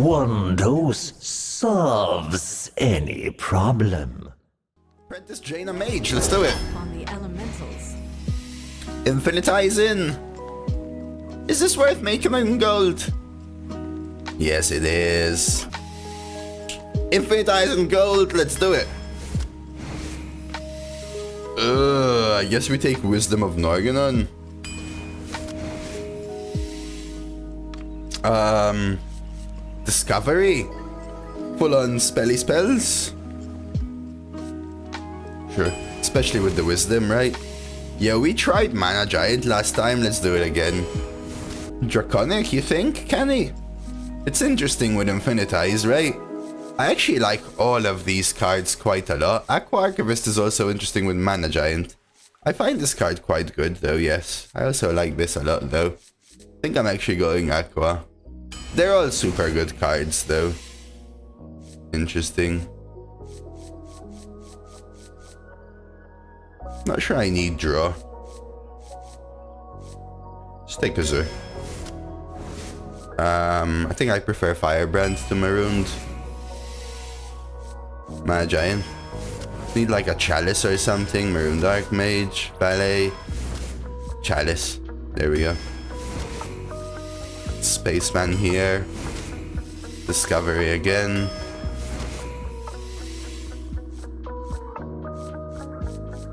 one dose solves any problem. Apprentice Jaina Mage, let's do it. On the elementals. Infinitize in. Is this worth making in gold? Yes, it is. Infinitize in gold, let's do it. I guess we take Wisdom of Norganon. Discovery. Full on spelly spells. Sure. Especially with the Wisdom, right? Yeah, we tried Mana Giant last time, let's do it again. Draconic, you think, Kenny? It's interesting with Infinitize, right? I actually like all of these cards quite a lot. Aqua Archivist is also interesting with Mana Giant. I find this card quite good though, yes. I also like this a lot though. I think I'm actually going Aqua. They're all super good cards though. Interesting. Not sure I need draw. Just take a Zoo. I think I prefer Firebrand to Marooned. Mana Giant. Need like a Chalice or something. Maroon Dark Mage. Ballet. Chalice. There we go. Spaceman here. Discovery again.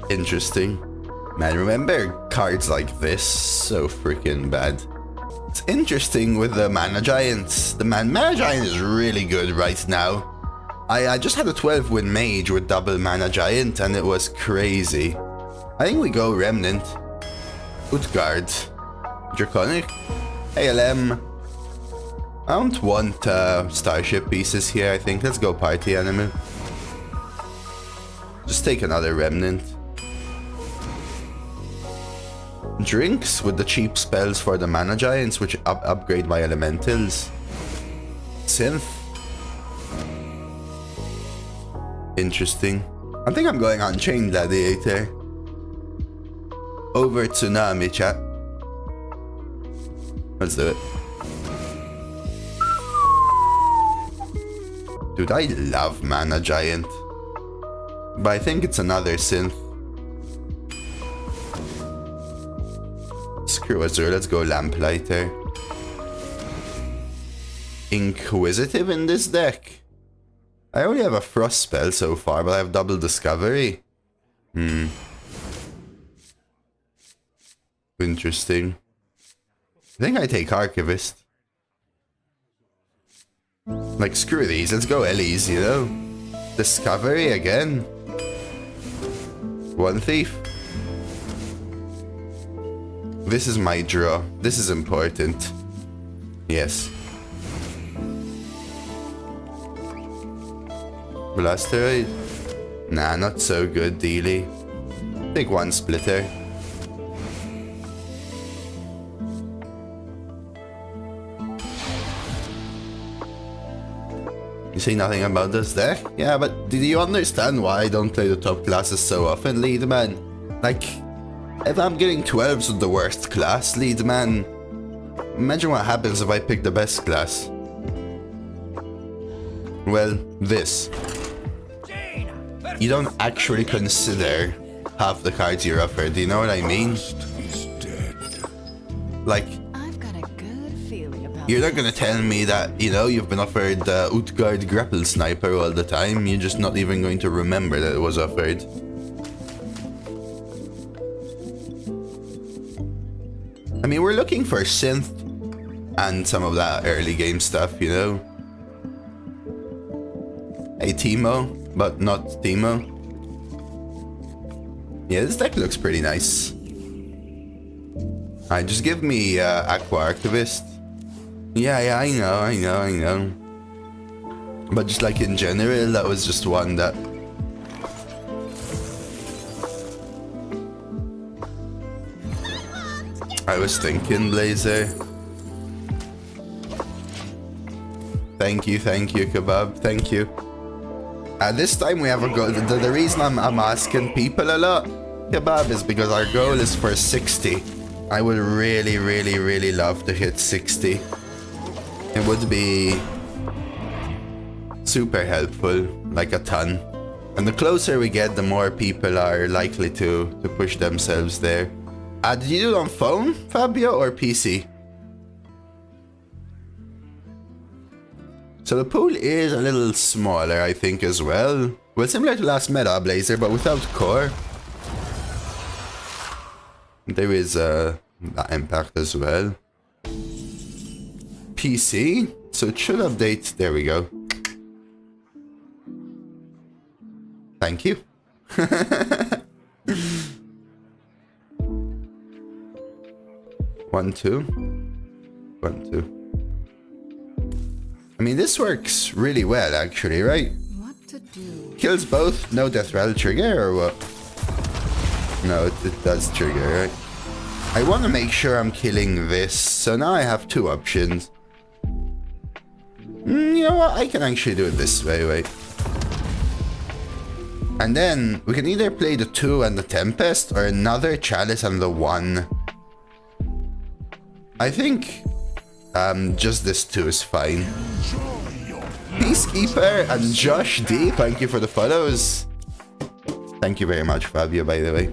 Interesting. Man, remember cards like this? So freaking bad. It's interesting with the Mana Giants. The Mana Giant is really good right now. I just had a 12-win Mage with double Mana Giant and it was crazy. I think we go Remnant. Utgard. Draconic. ALM. I don't want Starship pieces here, I think. Let's go Party Animal. Just take another Remnant. Drinks with the cheap spells for the Mana Giants, which upgrade my elementals. Synth. Interesting. I think I'm going Unchained Gladiator. Over Tsunami, chat. Let's do it. Dude, I love Mana Giant. But I think it's another synth. Screw it, let's go Lamplighter. Inquisitive in this deck. I only have a Frost spell so far, but I have double Discovery. Interesting. I think I take Archivist. Like, screw these, let's go Ellie's, you know? Discovery again. One Thief. This is my draw. This is important. Yes. Blasteroid? Nah, not so good, Dealy. Take one Splitter. You say nothing about this deck? Yeah, but do you understand why I don't play the top classes so often, lead man? Like, if I'm getting 12s with the worst class, lead man, imagine what happens if I pick the best class. Well, this. You don't actually consider half the cards you're offered, do you know what I mean? Like, I've got a good feeling about you're not gonna tell me that, you know, you've been offered Utgard Grapple Sniper all the time. You're just not even going to remember that it was offered. I mean, we're looking for synth and some of that early game stuff, you know? Hey, Teemo, but not Teemo. Yeah, this deck looks pretty nice. Alright, just give me Aqua Archivist. Yeah, I know. But just like in general, that was just one that... I was thinking, Blazer. Thank you, Kebab. Thank you. This time we have a goal. The reason I'm asking people a lot, Kebab, is because our goal is for 60. I would really love to hit 60. It would be super helpful, like a ton. And the closer we get, the more people are likely to push themselves there. Did you do it on phone, Fabio, or PC? So the pool is a little smaller, I think, as well. Well, similar to last meta, Blazer, but without core. There is that impact as well. PC, so it should update. There we go. Thank you. 1, 2. 1, 2. I mean, this works really well, actually, right? What to do? Kills both, no death rattle trigger, or what? No, it does trigger, right? I want to make sure I'm killing this, so now I have 2 options. You know what? I can actually do it this way, wait. And then we can either play the 2 and the Tempest, or another Chalice and the 1. I think just this 2 is fine. Peacekeeper and Josh D, thank you for the follows. Thank you very much, Fabio, by the way.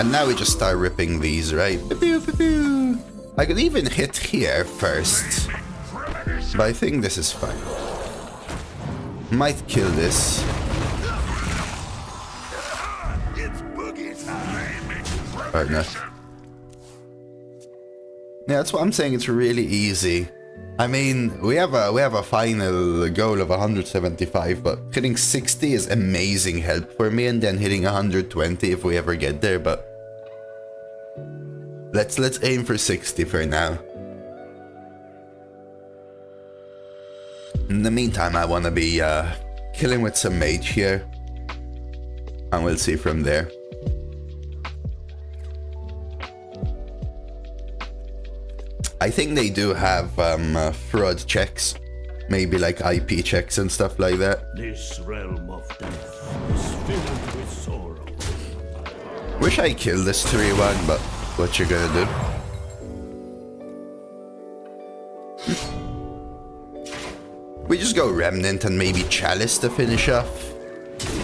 And now we just start ripping these, right? I could even hit here first, but I think this is fine. Might kill this. Or not. Yeah, that's what I'm saying. It's really easy. I mean, we have a final goal of 175, but hitting 60 is amazing help for me, and then hitting 120 if we ever get there. But let's aim for 60 for now. In the meantime, I want to be killing with some Mage here, and we'll see from there. I think they do have fraud checks, maybe like IP checks and stuff like that. This realm of death is filled with sorrow. Wish I killed this 3-1, but what you gonna do? We just go Remnant and maybe Chalice to finish off.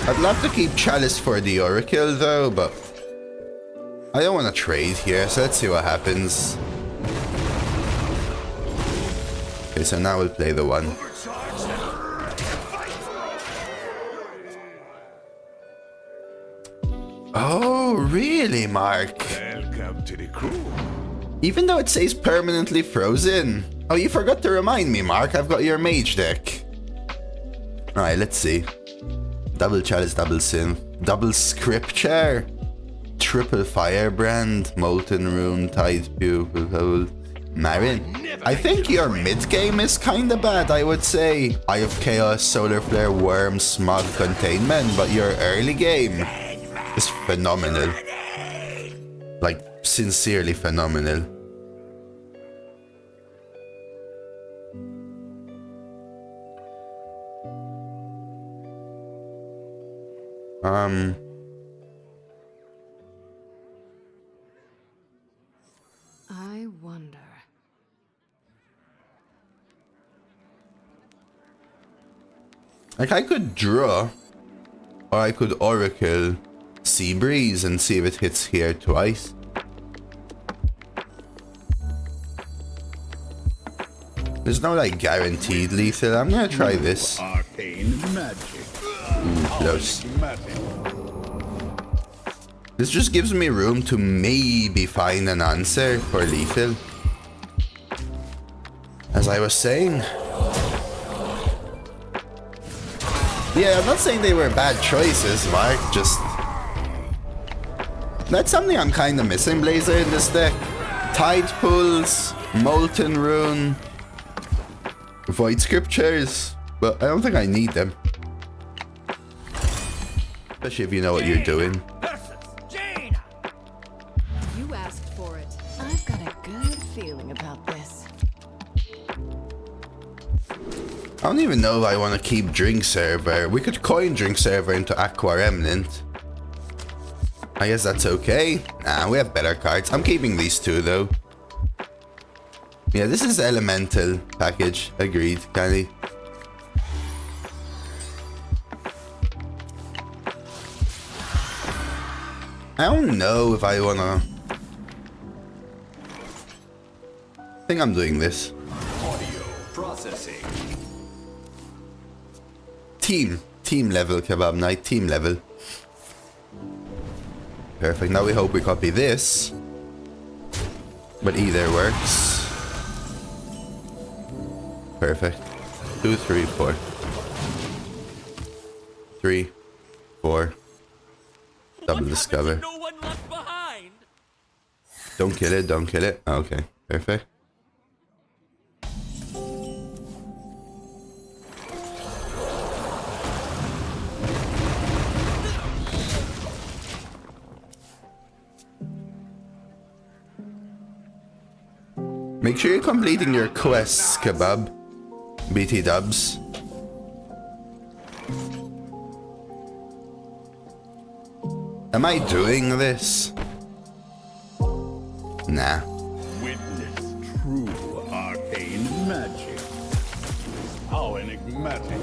I'd love to keep Chalice for the Oracle though, but I don't want to trade here, so let's see what happens. Okay, so now we'll play the 1. Oh, really, Mark? Welcome to the crew. Even though it says permanently frozen. Oh, you forgot to remind me, Mark. I've got your Mage deck. Alright, let's see. Double Chalice, double Synth, double Scripture, triple Firebrand, Molten Rune, Tide Pupil Hole, Marin. I think your mid-game is kinda bad, I would say. Eye of Chaos, Solar Flare, Worm, Smog, Containment, but your early game is phenomenal. Like, sincerely phenomenal. I wonder. Like, I could draw, or I could Oracle Sea Breeze and see if it hits here twice. There's no, like, guaranteed lethal. I'm gonna try this. Arcane magic. Close. This just gives me room to maybe find an answer for lethal. As I was saying. Yeah, I'm not saying they were bad choices, Mark. Just... that's something I'm kind of missing, Blazer, in this deck. Tide Pools, Molten Rune, Void Scriptures. But I don't think I need them. Especially if you know what you're doing. You asked for it. I've got a good feeling about this. I don't even know if I want to keep Drink Server. We could coin Drink Server into Aqua Remnant. I guess that's okay. Nah, we have better cards. I'm keeping these 2 though. Yeah, this is elemental package. Agreed, Candy. I don't know if I wanna... I think I'm doing this. Audio processing. Team level, Kebab Night. Team level. Perfect. Now we hope we copy this. But either works. Perfect. 2, 3, 4. 3, 4. Double discover. No one left behind. Don't kill it, don't kill it. Okay, perfect. Make sure you're completing your quests, Kebab. BT dubs. Am I doing this? Nah. Witness true arcane magic. How enigmatic.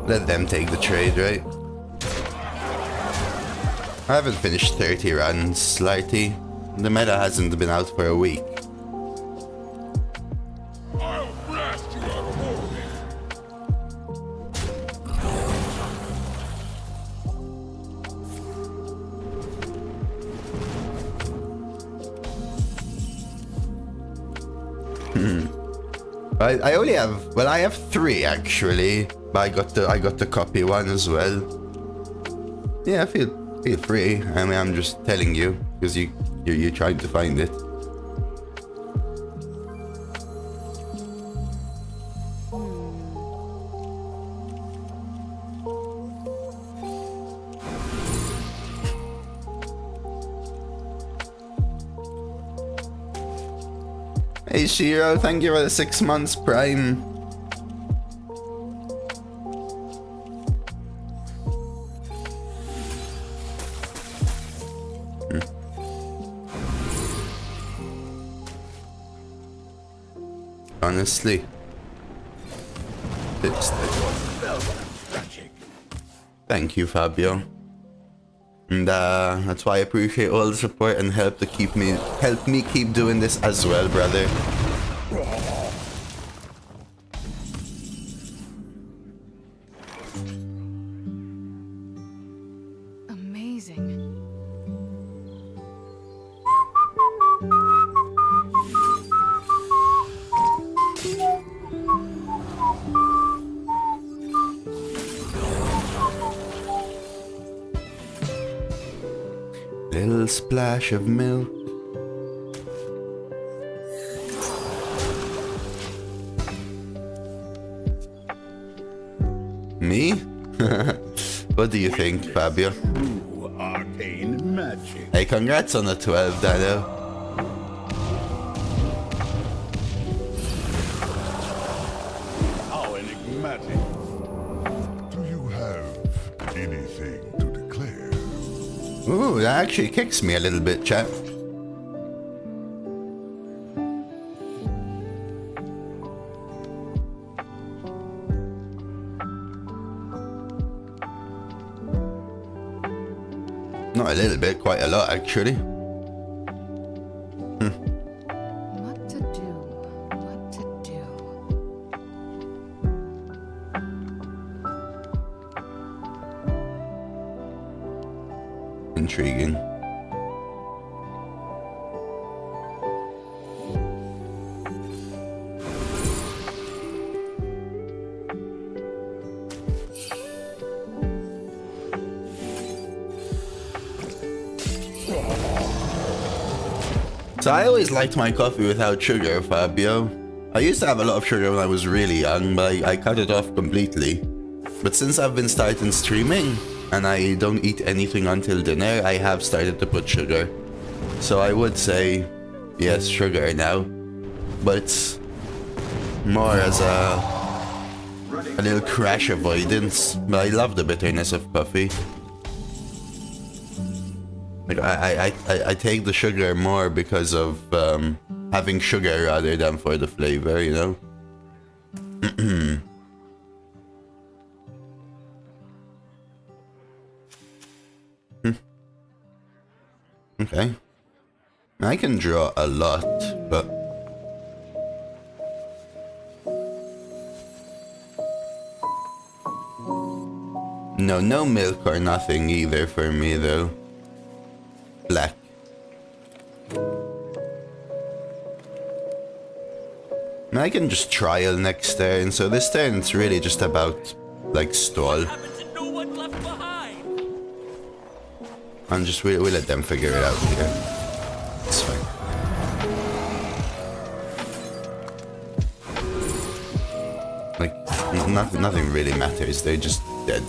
Let them take the trade, right? I haven't finished 30 runs, Slighty. The meta hasn't been out for a week. I'll blast you out of orbit. I only have, well, I have 3 actually, but I got the copy one as well. Yeah, feel free. I mean, I'm just telling you because you're trying to find it. Hey Shiro, thank you for the 6 months Prime. Honestly. Thank you, Fabio. And that's why I appreciate all the support and help me keep doing this as well, brother. Amazing. Little splash of milk. Me? What do you think, Fabio? True arcane magic. Hey, congrats on the 12, Dano. How enigmatic. Do you have anything to declare? Ooh, that actually kicks me a little bit, chat. Not a little bit, quite a lot actually. What to do? What to do? Intriguing. So I always liked my coffee without sugar, Fabio. I used to have a lot of sugar when I was really young, but I cut it off completely. But since I've been starting streaming, and I don't eat anything until dinner, I have started to put sugar. So I would say, yes, sugar now. But it's more as a little crash avoidance. But I love the bitterness of coffee. Like I take the sugar more because of having sugar rather than for the flavor, you know? Okay. I can draw a lot, but... No milk or nothing either for me though. Black. I can just trial next turn, so this turn it's really just about, like, stall. And just we'll let them figure it out here. It's fine. Like, nothing really matters, they're just dead.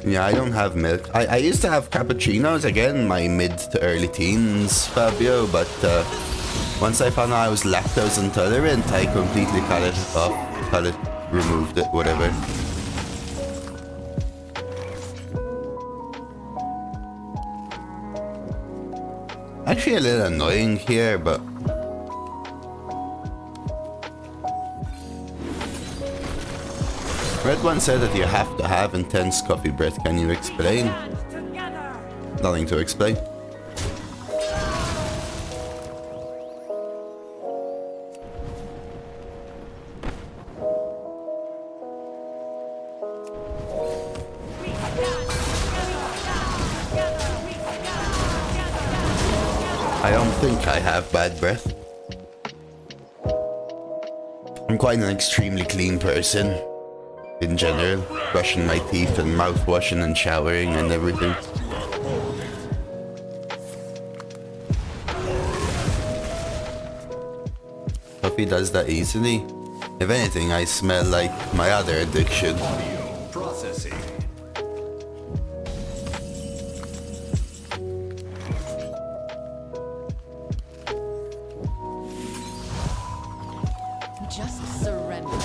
Yeah, I don't have milk. I used to have cappuccinos, again, my mid to early teens, Fabio, but once I found out I was lactose intolerant, I completely cut it off, removed it, whatever. Actually a little annoying here, but... Red one said that you have to have intense coffee breath. Can you explain? Nothing to explain. I don't think I have bad breath. I'm quite an extremely clean person. In general, brushing my teeth and mouthwashing and showering and everything. Coffee does that easily. If anything, I smell like my other addiction. Processing. Just surrender.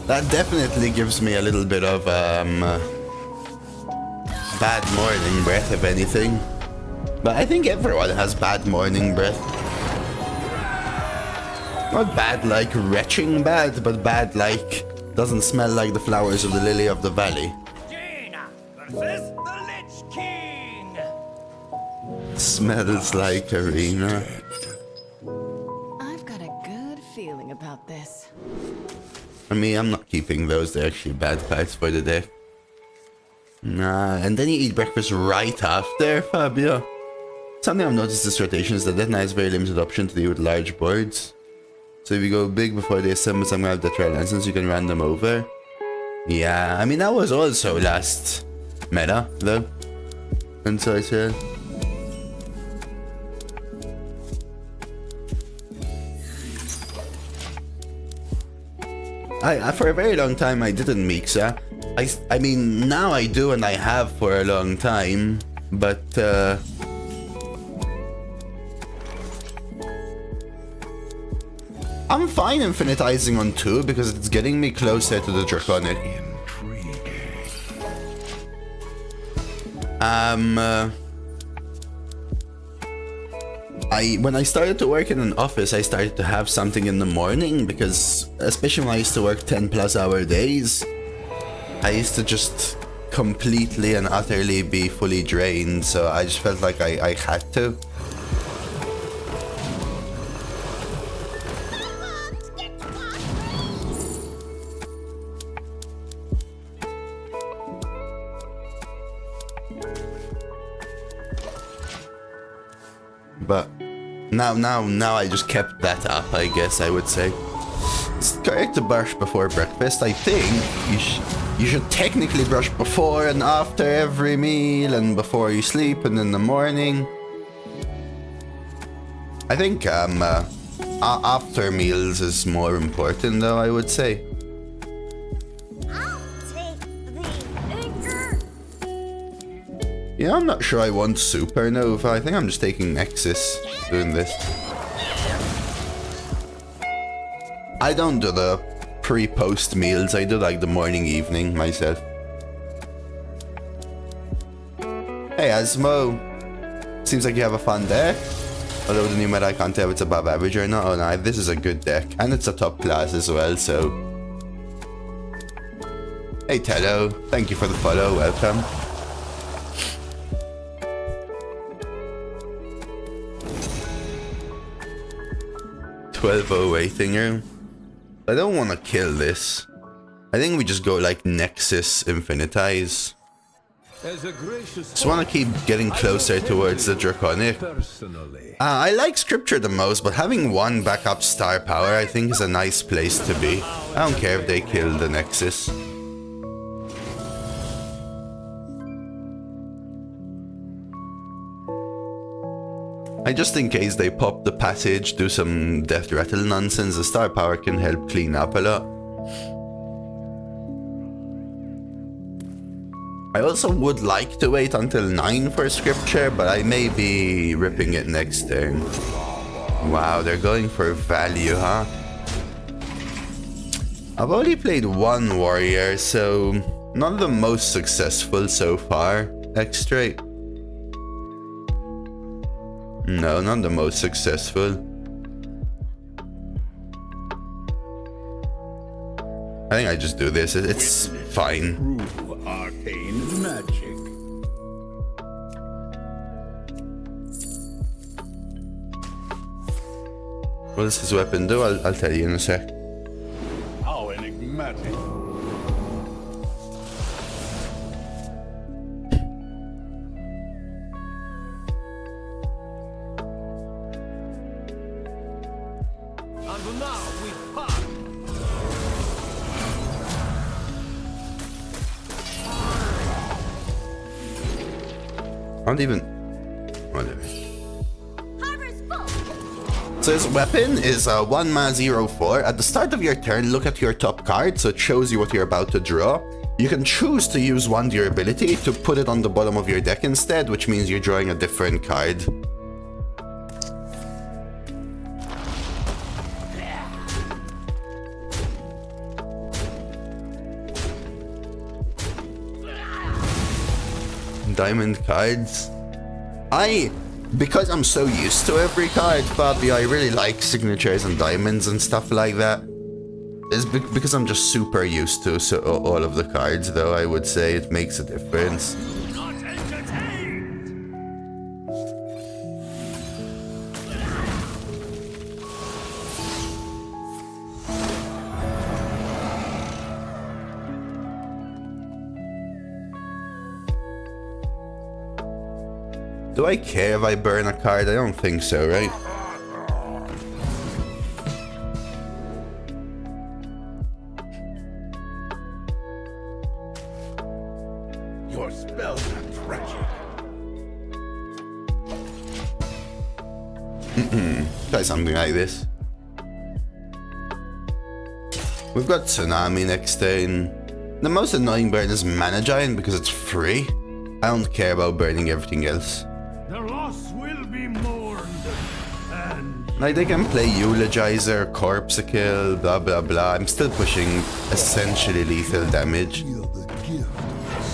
That definitely gives me a little bit of bad morning breath, if anything. But I think everyone has bad morning breath. Not bad like retching bad, but bad like doesn't smell like the flowers of the lily of the valley. Jaina versus the Lich King. Smells like arena. I've got a good feeling about this. I mean, I'm not keeping those, they're actually bad cards for the deck. Nah, and then you eat breakfast right after, Fabio. Something I've noticed this rotation is that Death Knight has very limited option to deal with large boards. So if you go big before they assemble some kind of Death Trial Instance, you can run them over. Yeah, I mean, that was also last meta, though. And so I said... for a very long time I didn't Mixa. I mean, now I do and I have for a long time, but I'm fine infinitizing on 2 because it's getting me closer to the Draconic. When I started to work in an office, I started to have something in the morning because, especially when I used to work 10+ hour days, I used to just completely and utterly be fully drained, so I just felt like I had to. But now I just kept that up, I guess I would say. It's correct to brush before breakfast. I think you should technically brush before and after every meal and before you sleep and in the morning. I think after meals is more important though, I would say. I'll take the anchor. Yeah, I'm not sure I want Supernova. I think I'm just taking Nexus doing this. I don't do the pre-post meals. I do like the morning, evening myself. Miasmo. Seems like you have a fun deck. Although the new meta, I can't tell if it's above average or not. Oh no, this is a good deck. And it's a top class as well, so... Hey Tello, thank you for the follow, welcome. $12.08 waiting room. I don't want to kill this. I think we just go like Nexus Infinitize. Just want to keep getting closer towards the Draconic. I like Scripture the most, but having one backup star power I think is a nice place to be. I don't care if they kill the Nexus. Just in case they pop the passage, do some death rattle nonsense, the star power can help clean up a lot. I also would like to wait until 9 for Scripture, but I may be ripping it next turn. Wow, they're going for value, huh? I've only played one warrior, so not the most successful so far. X straight. No, not the most successful. I think I just do this. It's fine. Arcane magic. What does his weapon do? I'll tell you in a sec. How enigmatic. And now we part. I don't even... Whatever. Harbor's full. So his weapon is 1 mana 0/4. At the start of your turn, look at your top card, so it shows you what you're about to draw. You can choose to use one durability to put it on the bottom of your deck instead, which means you're drawing a different card. Diamond cards. Because I'm so used to every card, Fabio, I really like signatures and diamonds and stuff like that. It's because I'm just super used to all of the cards, though. I would say it makes a difference. Do I care if I burn a card? I don't think so, right? Your spells are tragic. Try something like this. We've got Tsunami next turn. The most annoying burn is Mana Giant because it's free. I don't care about burning everything else. The loss will be mourned, and Like, they can play Eulogizer, Corpse Kill, blah blah blah. I'm still pushing essentially lethal damage.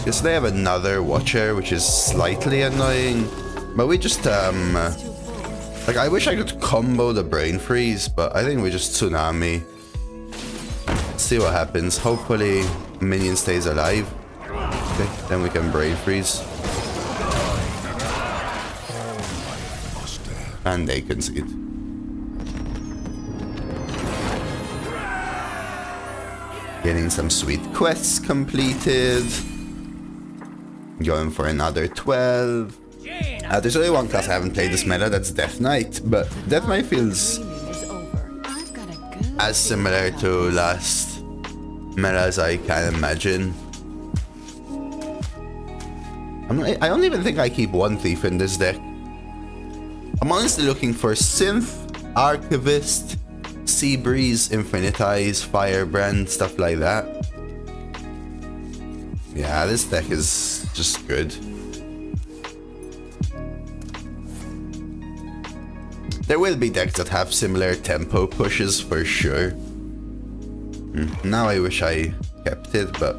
Yes, they have another Watcher, which is slightly annoying. But we just, like, I wish I could combo the Brain Freeze, but I think we just Tsunami. Let's see what happens. Hopefully, minion stays alive. Okay, then we can Brain Freeze. And they concede. Getting some sweet quests completed. Going for another 12. There's only one class I haven't played this meta, that's Death Knight. But Death Knight feels as similar to last meta as I can imagine. I don't even think I keep one Thief in this deck. I'm honestly looking for Synth, Archivist, Seabreeze, Infinitize, Firebrand, stuff like that. Yeah, this deck is just good. There will be decks that have similar tempo pushes for sure. Now I wish I kept it, but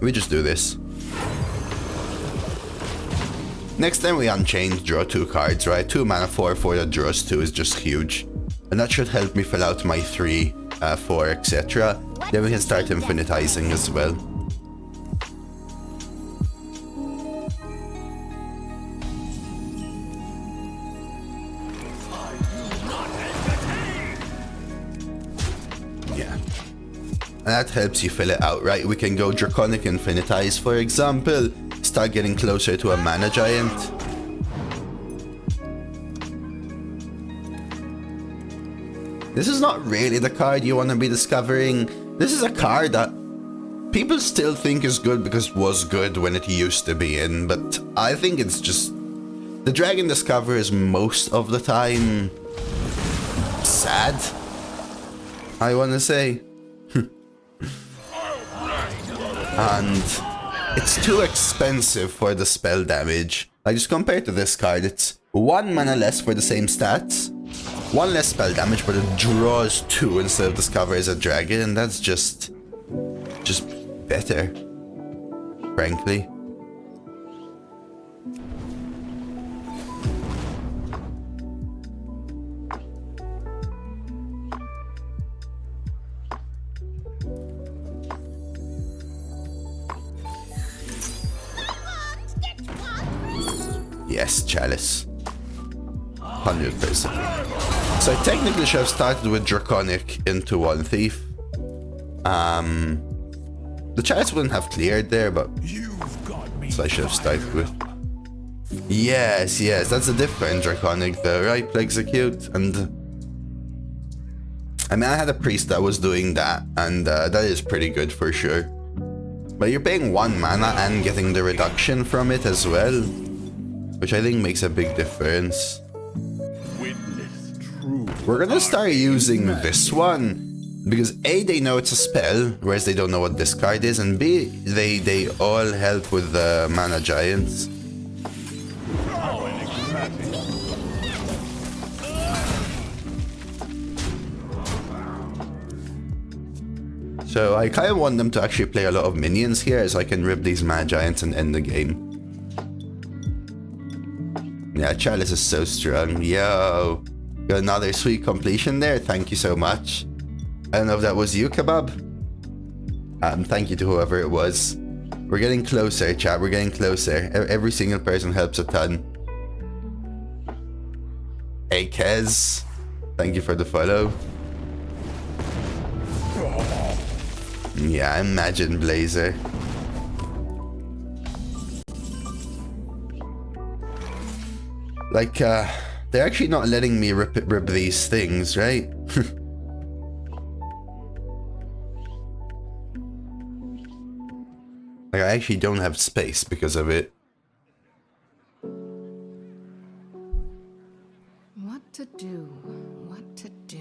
we just do this. Next time we unchain, draw 2 cards, right? 2 mana 4/4 that draws 2 is just huge. And that should help me fill out my 3, 4, etc. Then we can start infinitizing as well. Yeah. And that helps you fill it out, right? We can go Draconic Infinitize, for example. Start getting closer to a mana giant. This is not really the card you want to be discovering. This is a card that people still think is good because it was good when it used to be in, but I think it's just... The Dragon Discover is most of the time... sad, I want to say. And it's too expensive for the spell damage. Like, just compared to this card, it's 1 mana less for the same stats, 1 less spell damage, but it draws 2 instead of discovers a dragon, and that's just better, frankly. Yes, Chalice. 100%. So I technically should have started with Draconic into 1 Thief. The Chalice wouldn't have cleared there, but... So I should have started with... Yes, that's a different Draconic though, right? Execute, and... I mean, I had a Priest that was doing that, and that is pretty good for sure. But you're paying 1 mana and getting the reduction from it as well, which I think makes a big difference. We're gonna start using this one because A, they know it's a spell, whereas they don't know what this card is, and B, they all help with the mana giants. So I kind of want them to actually play a lot of minions here so I can rip these mana giants and end the game. Yeah, Chalice is so strong. Yo, got another sweet completion there. Thank you so much. I don't know if that was you, Kebab. Thank you to whoever it was. We're getting closer, chat. We're getting closer. Every single person helps a ton. Hey, Kez. Thank you for the follow. Yeah, imagine Blazer. Like, they're actually not letting me rip these things, right? Like, I actually don't have space because of it. What to do? What to do?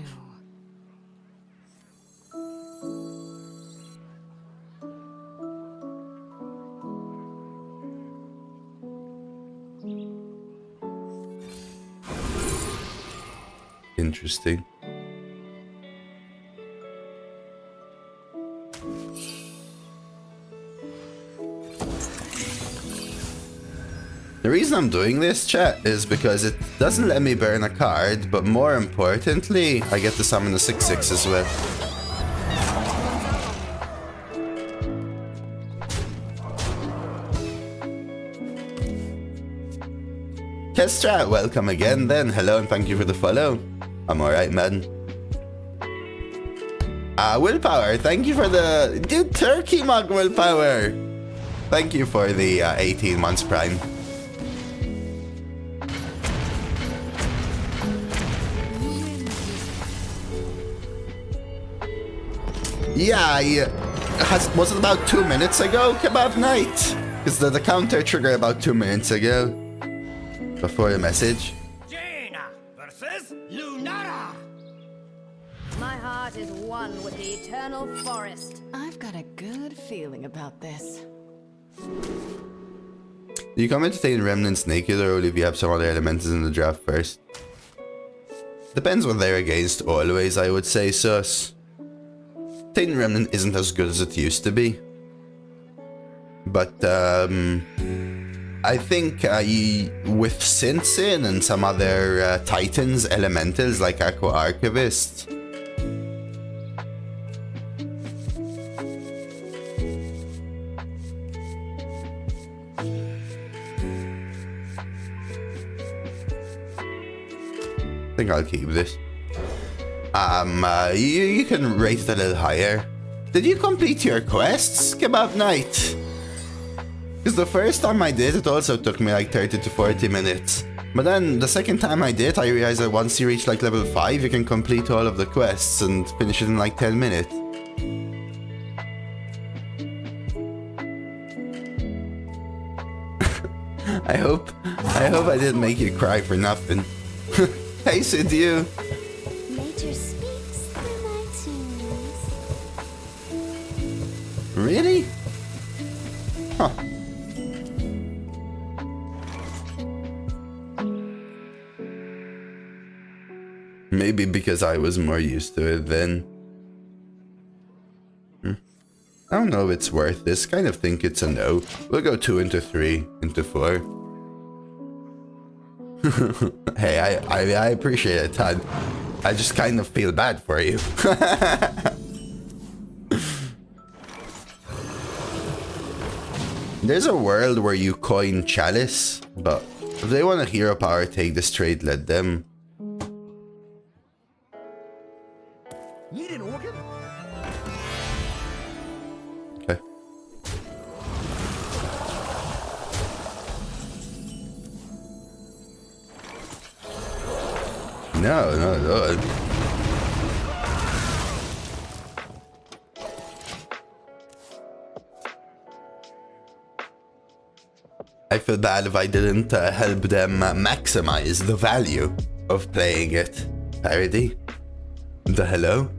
Interesting. The reason I'm doing this, chat, is because it doesn't let me burn a card, but more importantly, I get to summon a 6/6 as well. Kestra, welcome again then. Hello and thank you for the follow. I'm alright, man. Willpower, thank you for the... Dude, turkey mug, Willpower. Thank you for the 18 months prime. Yeah, was it about 2 minutes ago, Kebab Night? Because the counter triggered about 2 minutes ago. Before the message. Jaina versus Lunara. My heart is one with the eternal forest. I've got a good feeling about this. Do you come entertain Remnants naked, or will you have some other elementals in the draft first? Depends what they're against always, I would say, sus. Titan Remnant isn't as good as it used to be. But, I think with Sinsin and some other Titans, Elementals like Aqua Archivist. I think I'll keep this. You can rate it a little higher. Did you complete your quests, Kebab Knight? Because the first time I did, it also took me like 30 to 40 minutes. But then the second time I did, I realized that once you reach like level 5, you can complete all of the quests and finish it in like 10 minutes. I hope I didn't make you cry for nothing. Hey, Sidiu. Nature speaks through my tunes. Really? Huh. Maybe because I was more used to it then. I don't know if it's worth this. Kind of think it's a no. We'll go 2 into 3 into 4. Hey, I appreciate it, Todd. I just kind of feel bad for you. There's a world where you coin Chalice, but if they want a hero power take this trade, let them. Need an organ? Okay. No. I feel bad if I didn't help them maximize the value of playing it. Parody? The hello?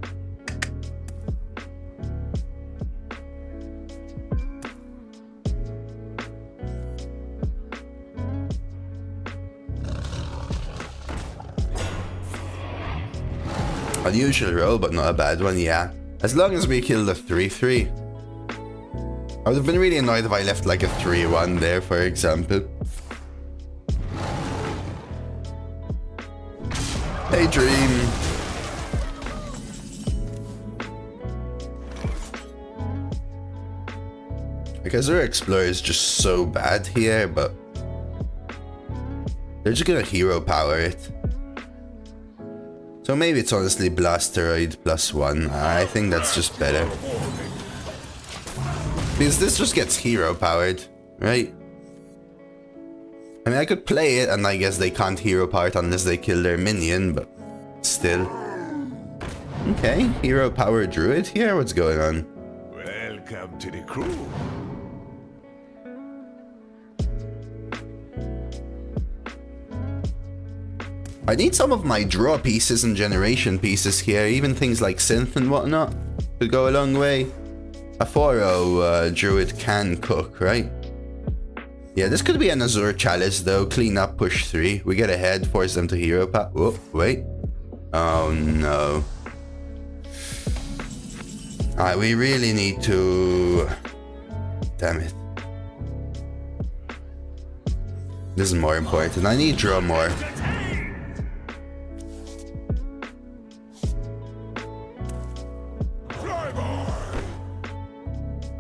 Unusual roll, but not a bad one, yeah. As long as we kill the 3-3. I would have been really annoyed if I left like a 3-1 there, for example. Hey, Dream. Like, Azure Explorer is just so bad here, but they're just gonna hero power it. So maybe it's honestly Blasteroid +1. I think that's just better. Because this just gets hero powered, right? I mean, I could play it and I guess they can't hero power it unless they kill their minion, but still. Okay, hero power druid here? What's going on? Welcome to the crew. I need some of my draw pieces and generation pieces here, even things like synth and whatnot could go a long way. A 4-0 druid can cook, right? Yeah, this could be an Azure Chalice though. Clean up, push 3. We get ahead, force them to hero power. Whoa, wait. Oh no. Alright, we really need to... Damn it. This is more important. I need draw more.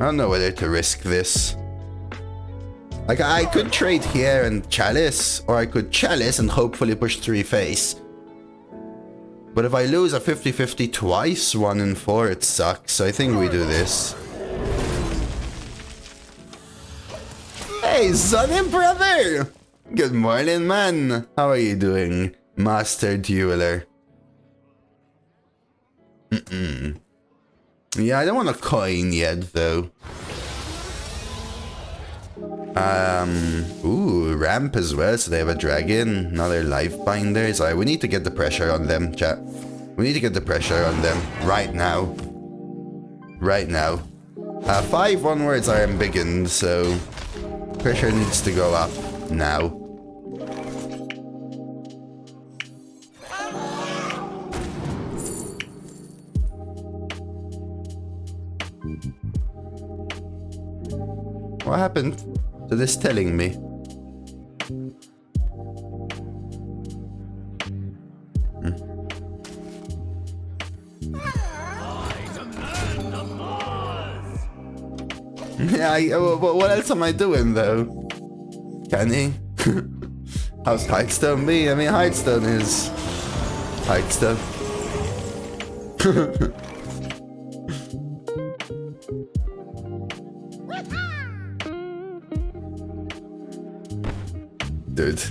I don't know whether to risk this. Like, I could trade here and Chalice, or I could Chalice and hopefully push 3 face. But if I lose a 50-50 twice, 1 and 4, it sucks. So I think we do this. Hey, Sonny brother! Good morning, man. How are you doing, Master Dueler? Yeah, I don't want a coin yet, though. Ooh, ramp as well, so they have a dragon, another life binders. Alright, we need to get the pressure on them, chat. We need to get the pressure on them right now. Right now. 5 onwards are embiggened, so pressure needs to go up now. What happened to this telling me? Yeah, what else am I doing though? Kenny? How's Hearthstone be? I mean, Hearthstone is Hearthstone. Dude.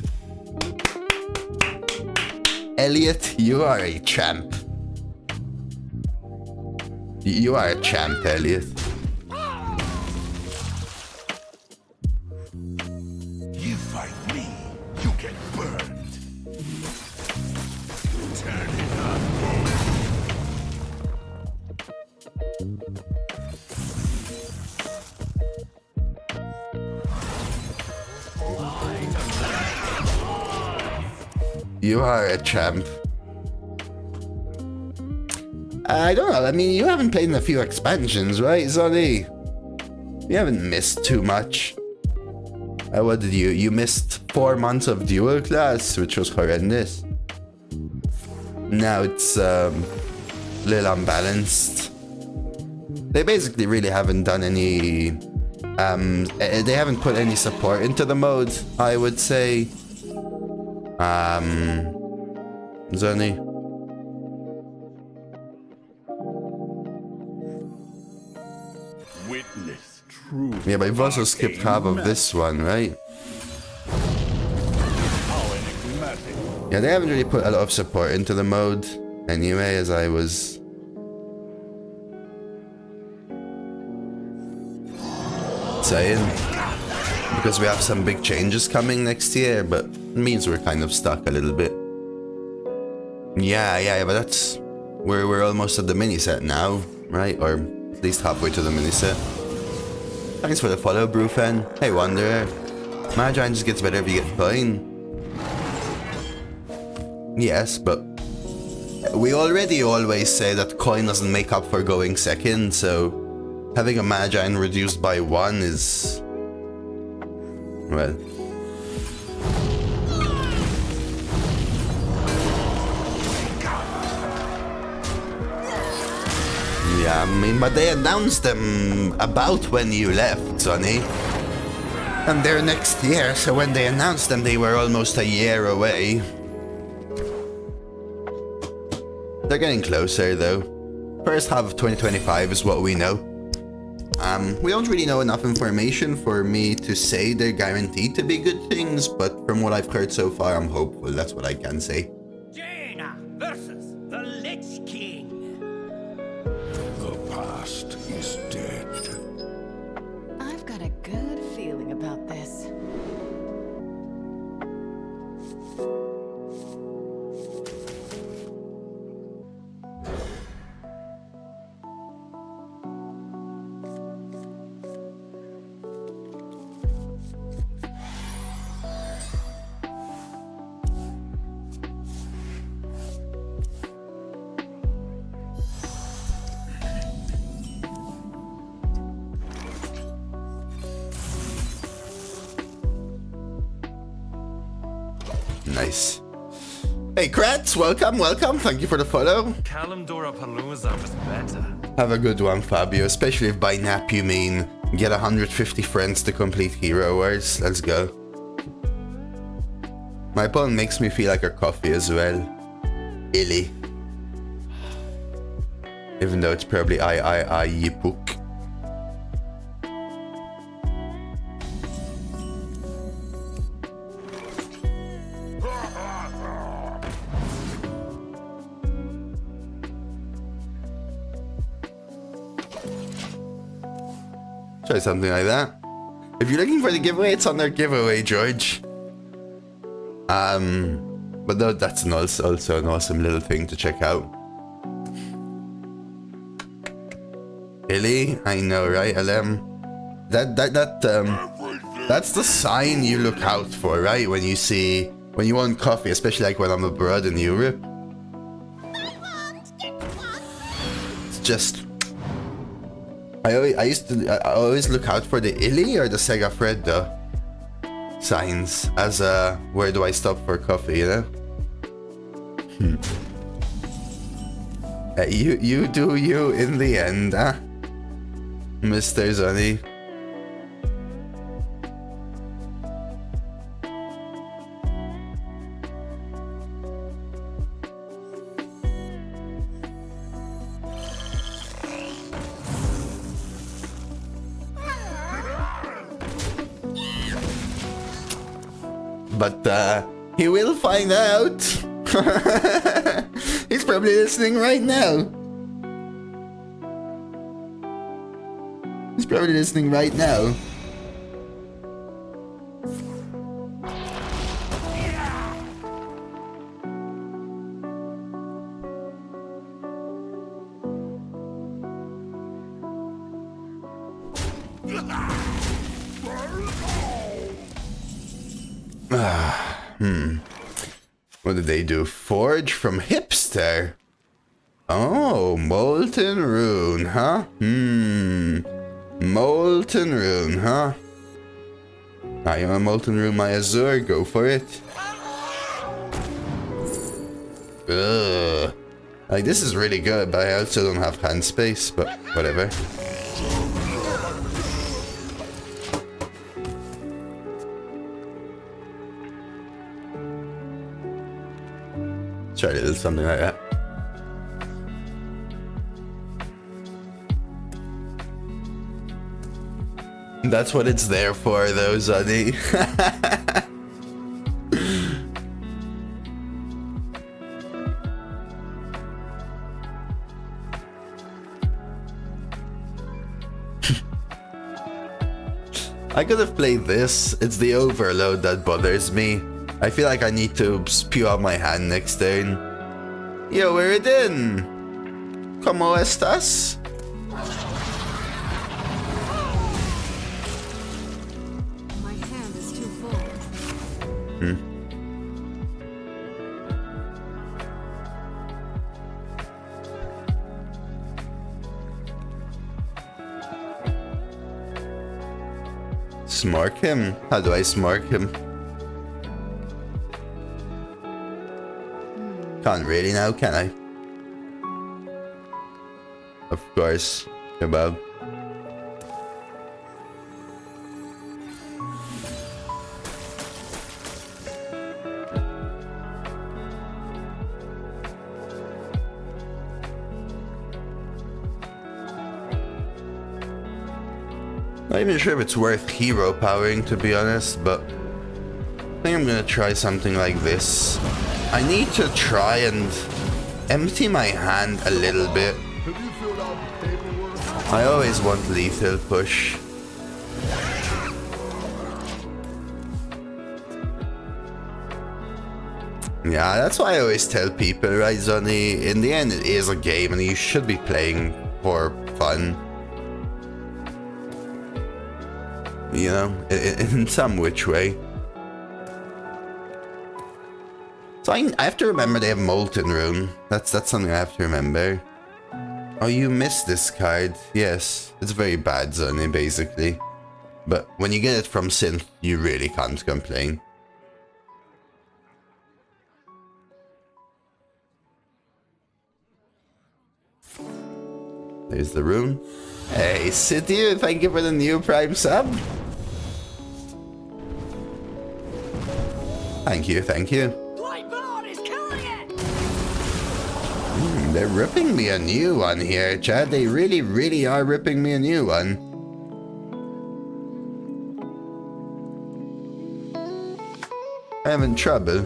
Elliot, you are a champ. You are a champ, Elliot. You fight me, you get burned. Turn it up. You are a champ. I don't know, I mean, you haven't played in a few expansions, right, Zonny? You haven't missed too much. What did you? You missed 4 months of dual class, which was horrendous. Now it's a little unbalanced. They basically really haven't done any... they haven't put any support into the mode, I would say. Zonny. Witness true. Yeah, but you've also skipped half of this one, right? How enigmatic. Yeah, they haven't really put a lot of support into the mode anyway, as I was saying. Because we have some big changes coming next year, but it means we're kind of stuck a little bit. Yeah, but that's... We're almost at the mini set now, right? Or at least halfway to the mini set. Thanks for the follow, Brufen. Hey, Wanderer. Magi just gets better if you get fine. Yes, but we already always say that coin doesn't make up for going second, so having a Magi reduced by 1 is... well... yeah, I mean, but they announced them about when you left, Sonny. And they're next year, so when they announced them, they were almost a year away. They're getting closer, though. First half of 2025 is what we know. We don't really know enough information for me to say they're guaranteed to be good things, but from what I've heard so far, I'm hopeful. That's what I can say. Jaina versus the Lich King. The past is dead. I've got a good feeling about this. Nice. Hey, Kratz, welcome. Thank you for the follow. Kalimdora Palooza was better. Have a good one, Fabio, especially if by nap you mean get 150 friends to complete Hero Wars. Let's go. My opponent makes me feel like a coffee as well. Illy. Even though it's probably Yipuk. Try something like that. If you're looking for the giveaway, it's on their giveaway, George. But no, that's also an awesome little thing to check out. Illy, I know, right, LM? That's the sign you look out for, right? When you want coffee, especially like when I'm abroad in Europe. It's just... I always look out for the Illy or the Segafredo. signs as where do I stop for coffee, you know? You do you in the end, huh? Mr. Zoni. But he will find out. He's probably listening right now. He's probably listening right now. What did they do? Forge from Hipster? Oh, Molten Rune, huh? Molten Rune, huh? I am a Molten Rune, my Azure, go for it. Ugh. Like, this is really good, but I also don't have hand space, but whatever. Try to do something like that. That's what it's there for, though, Zuddy. I could have played this. It's the overload that bothers me. I feel like I need to spew out my hand next turn. Yo, we're it in. ¿Cómo estás? My hand is too full. Smark him? How do I smark him? Can't really now, can I? Of course, kebab. Not even sure if it's worth hero powering, to be honest, but I think I'm gonna try something like this. I need to try and empty my hand a little bit. I always want lethal push. Yeah, that's why I always tell people, right, Zonny? In the end, it is a game and you should be playing for fun. You know, in some which way. So I have to remember they have Molten Rune. That's something I have to remember. Oh, you missed this card. Yes, it's very bad, Zonny, basically. But when you get it from Synth, you really can't complain. There's the rune. Hey, City, thank you for the new Prime sub. Thank you, thank you. They're ripping me a new one here, Chad. They really, really are ripping me a new one. I'm having trouble.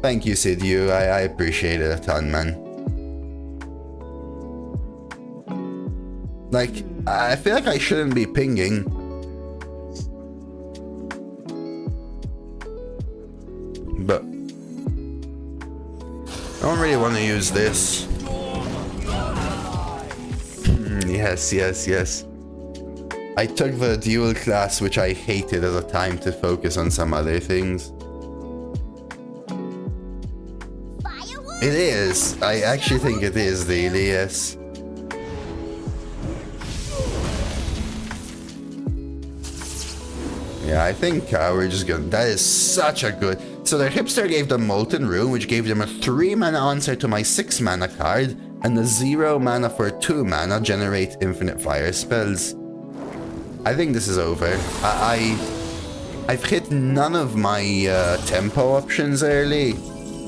Thank you, Sidiu. I appreciate it a ton, man. Like, I feel like I shouldn't be pinging. But I don't really want to use this. Yes, yes, yes. I took the dual class, which I hated at the time, to focus on some other things. It is. I actually think it is really, yes. Yeah, I think we're just gonna... That is such a good... So their hipster gave them Molten Rune, which gave them a 3 mana answer to my 6 mana card, and a 0 mana for 2 mana generate infinite fire spells. I think this is over. I've hit none of my tempo options early,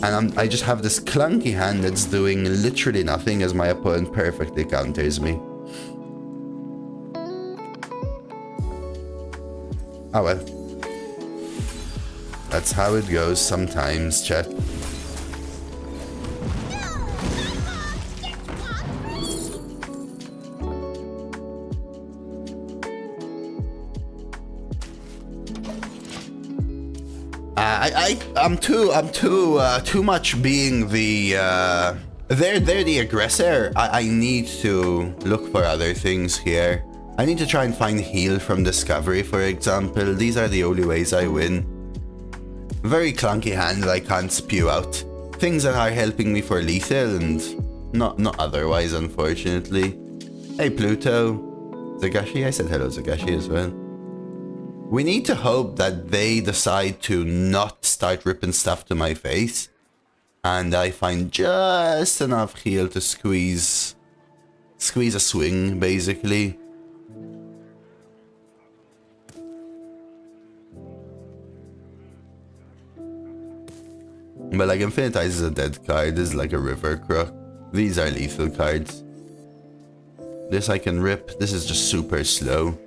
and I just have this clunky hand that's doing literally nothing as my opponent perfectly counters me. Oh well. That's how it goes sometimes, chat. I'm too much being the they're the aggressor. I need to look for other things here. I need to try and find heal from discovery, for example. These are the only ways I win. Very clunky hand that I can't spew out. Things that are helping me for lethal and not otherwise, unfortunately. Hey Pluto. Zagashi, I said hello Zagashi as well. We need to hope that they decide to not start ripping stuff to my face, and I find just enough heal to squeeze a swing, basically. But like Infinitize is a dead card, this is like a river croc. These are lethal cards. This I can rip, this is just super slow.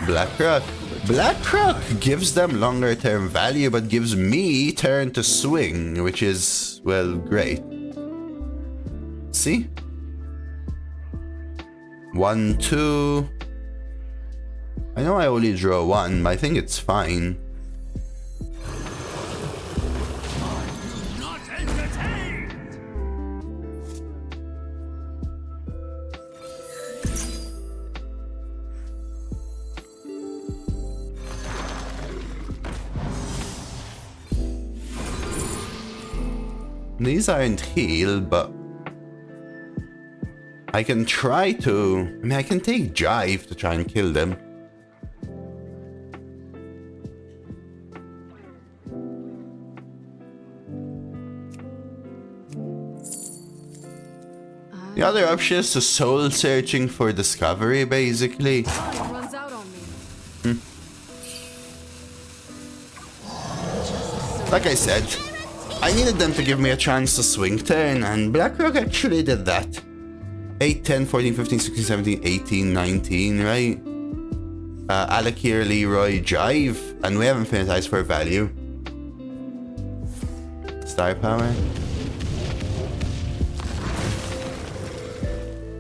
Blackrock. Blackrock gives them longer term value, but gives me turn to swing, which is, well, great. See? 1, 2. I know I only draw 1, but I think it's fine. These aren't heal, but I can try to... I mean, I can take Jive to try and kill them. The other option is to soul searching for discovery, basically. Runs out on me. Like I said, I needed them to give me a chance to swing turn, and Blackrock actually did that. 8, 10, 14, 15, 16, 17, 18, 19, right? Alakir, Leroy, Jive, and we have Infinitized for value. Star power.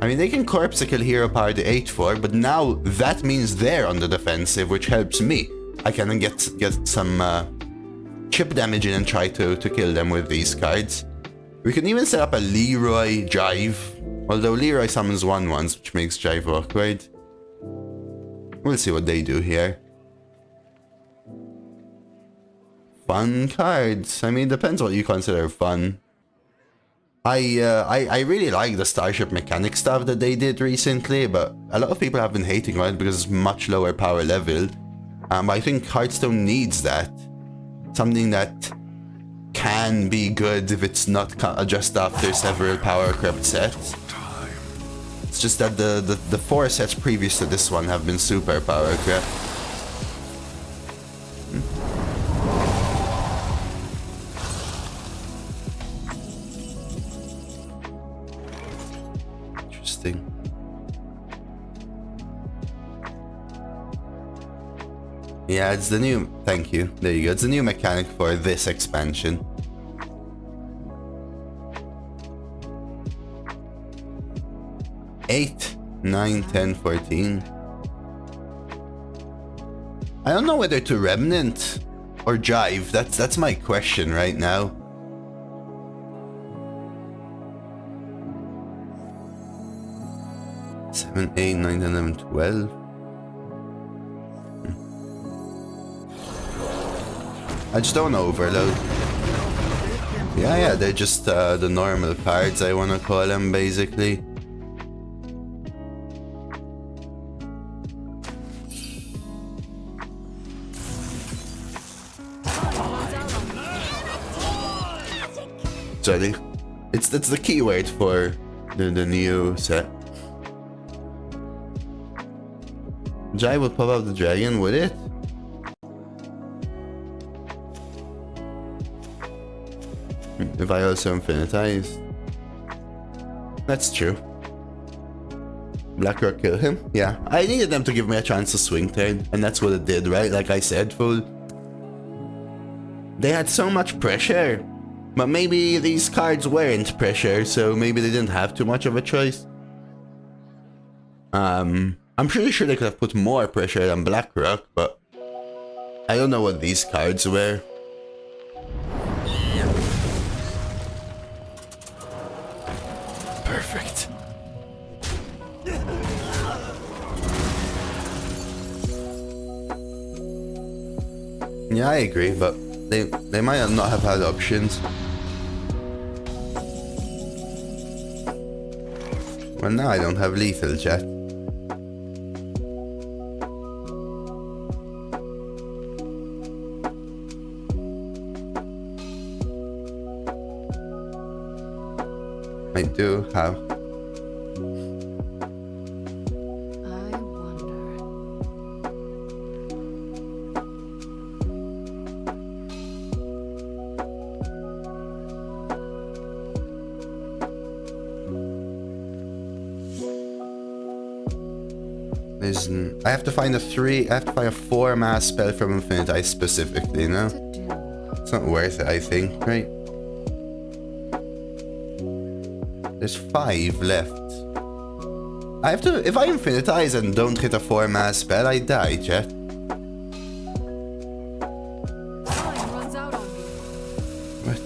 I mean, they can Corpsicle Hero Power the 8-4, but now that means they're on the defensive, which helps me. I can get some chip damage in and try to kill them with these cards. We can even set up a Leroy Jive, although Leroy summons 1/1s, which makes Jive awkward. We'll see what they do here. Fun cards. I mean, depends what you consider fun. I really like the Starship mechanic stuff that they did recently, but a lot of people have been hating on it because it's much lower power level. I think Hearthstone needs that. Something that can be good if it's not just after several power crept sets. It's just that the 4 sets previous to this one have been super power crept. Interesting. Yeah, it's the new... Thank you. There you go. It's the new mechanic for this expansion. Eight, 9, 10, 14. I don't know whether to Remnant or Jive. That's my question right now. Seven, 8, 9, 10, 11, 12. I just don't overload. Yeah, they're just the normal cards, I want to call them, basically. Sorry. It's the keyword for the new set. Jai will pop out the dragon, would it? If I also infinitize. That's true. Blackrock kill him? Yeah. I needed them to give me a chance to swing turn, and that's what it did, right? Like I said, fool. They had so much pressure. But maybe these cards weren't pressure, so maybe they didn't have too much of a choice. I'm pretty sure they could have put more pressure than Blackrock, but I don't know what these cards were. Perfect. Yeah, I agree, but they might not have had options. Well, now I don't have lethal, chat. I do have. I wonder. I have to find a 4 mass spell from Infinitize specifically, no? It's not worth it, I think, right? There's 5 left. I have to, if I Infinitize and don't hit a 4 mass spell, I die, chat. Time runs out on me. What?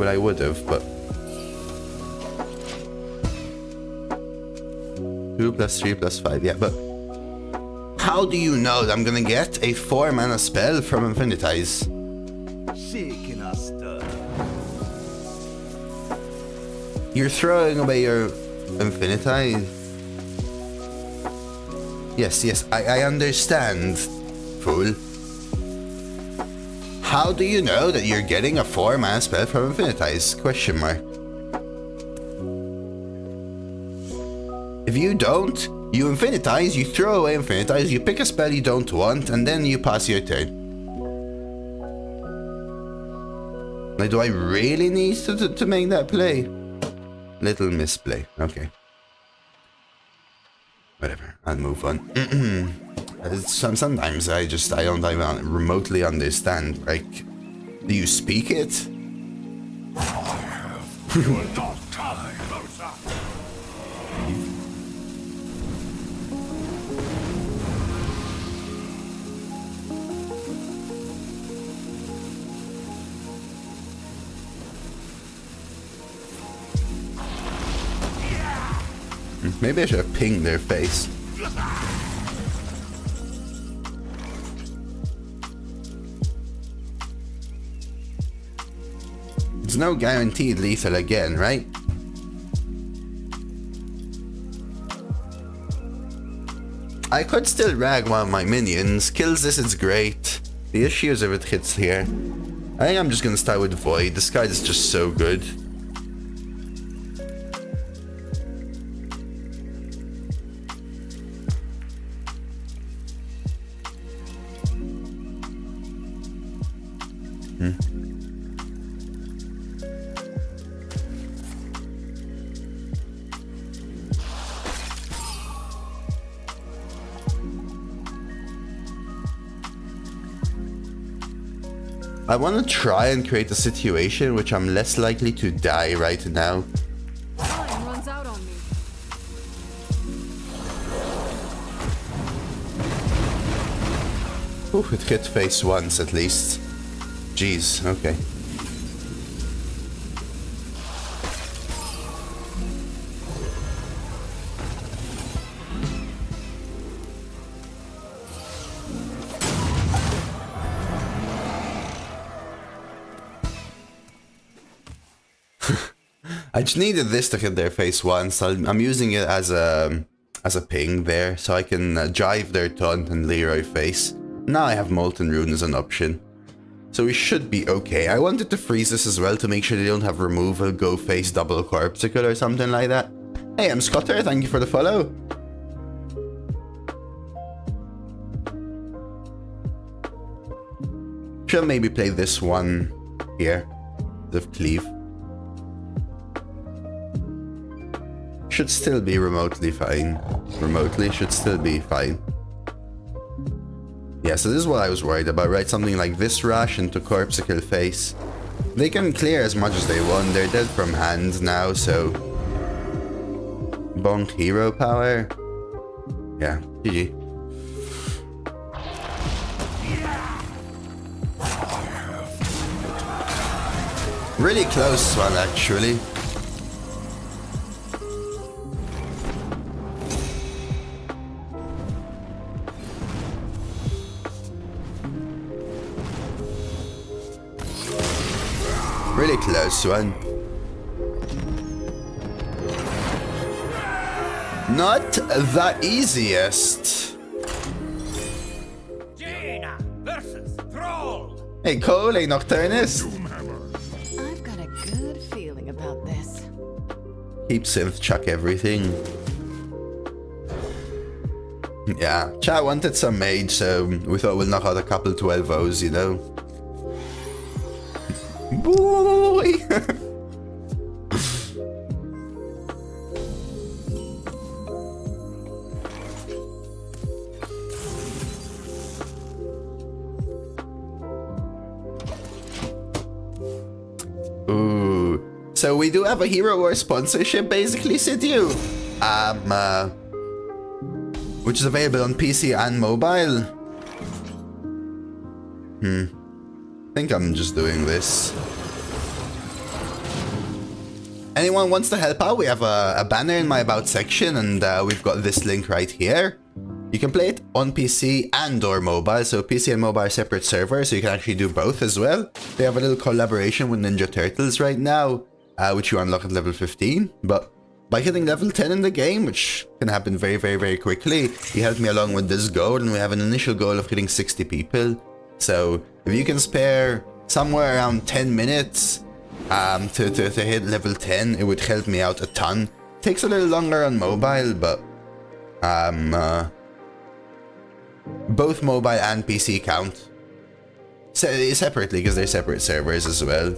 I would have, but 2 + 3 + 5, yeah, but how do you know that I'm gonna get a 4 mana spell from Infinitize? Shaking us stuff. You're throwing away your Infinitize. Yes, I understand, fool. How do you know that you're getting a 4 mana spell from Infinitize? Question mark. If you don't, you Infinitize, you throw away Infinitize, you pick a spell you don't want, and then you pass your turn. Like, do I really need to make that play? Little misplay. Okay. Whatever. I'll move on. Sometimes I don't even remotely understand. Like, do you speak it? You're not time. Maybe I should have pinged their face. There's no guaranteed lethal again, right? I could still rag one of my minions. Kills this, it's great. The issue is if it hits here. I think I'm just gonna start with Void. This card is just so good. I want to try and create a situation which I'm less likely to die right now. Time runs out on me. Ooh, it hit face once at least. Jeez, okay. I just needed this to hit their face once. I'm using it as a as a ping there, so I can drive their taunt and Leroy face. Now I have Molten Rune as an option. So we should be okay. I wanted to freeze this as well to make sure they don't have removal, go face, double corpsicle or something like that. Hey, I'm Scotter, thank you for the follow. Should maybe play this one here, the cleave. Should still be remotely fine. Remotely should still be fine. Yeah, so this is what I was worried about, right? Something like this rush into corpsicle face. They can clear as much as they want. They're dead from hand now, so... Bonk hero power. Yeah, GG. Really close one, actually. Really close one. Not the easiest. Jaina versus Thrall. Hey Cole, hey Nocturnus. I've got a good feeling about this. Keep synth chuck everything. Yeah, chat wanted some mage, so we thought we'll knock out a couple 12-0s, you know. Boy! Ooh. So we do have a Hero War sponsorship, basically, Situ. Which is available on PC and mobile. I think I'm just doing this. Anyone wants to help out? We have a banner in my about section, and we've got this link right here. You can play it on PC and or mobile, so PC and mobile are separate servers, so you can actually do both as well. They have a little collaboration with Ninja Turtles right now, which you unlock at level 15, but by hitting level 10 in the game, which can happen very, very, very quickly, he helped me along with this goal, and we have an initial goal of hitting 60 people. So if you can spare somewhere around 10 minutes to hit level 10, it would help me out a ton. Takes a little longer on mobile, but both mobile and PC count separately because they're separate servers as well.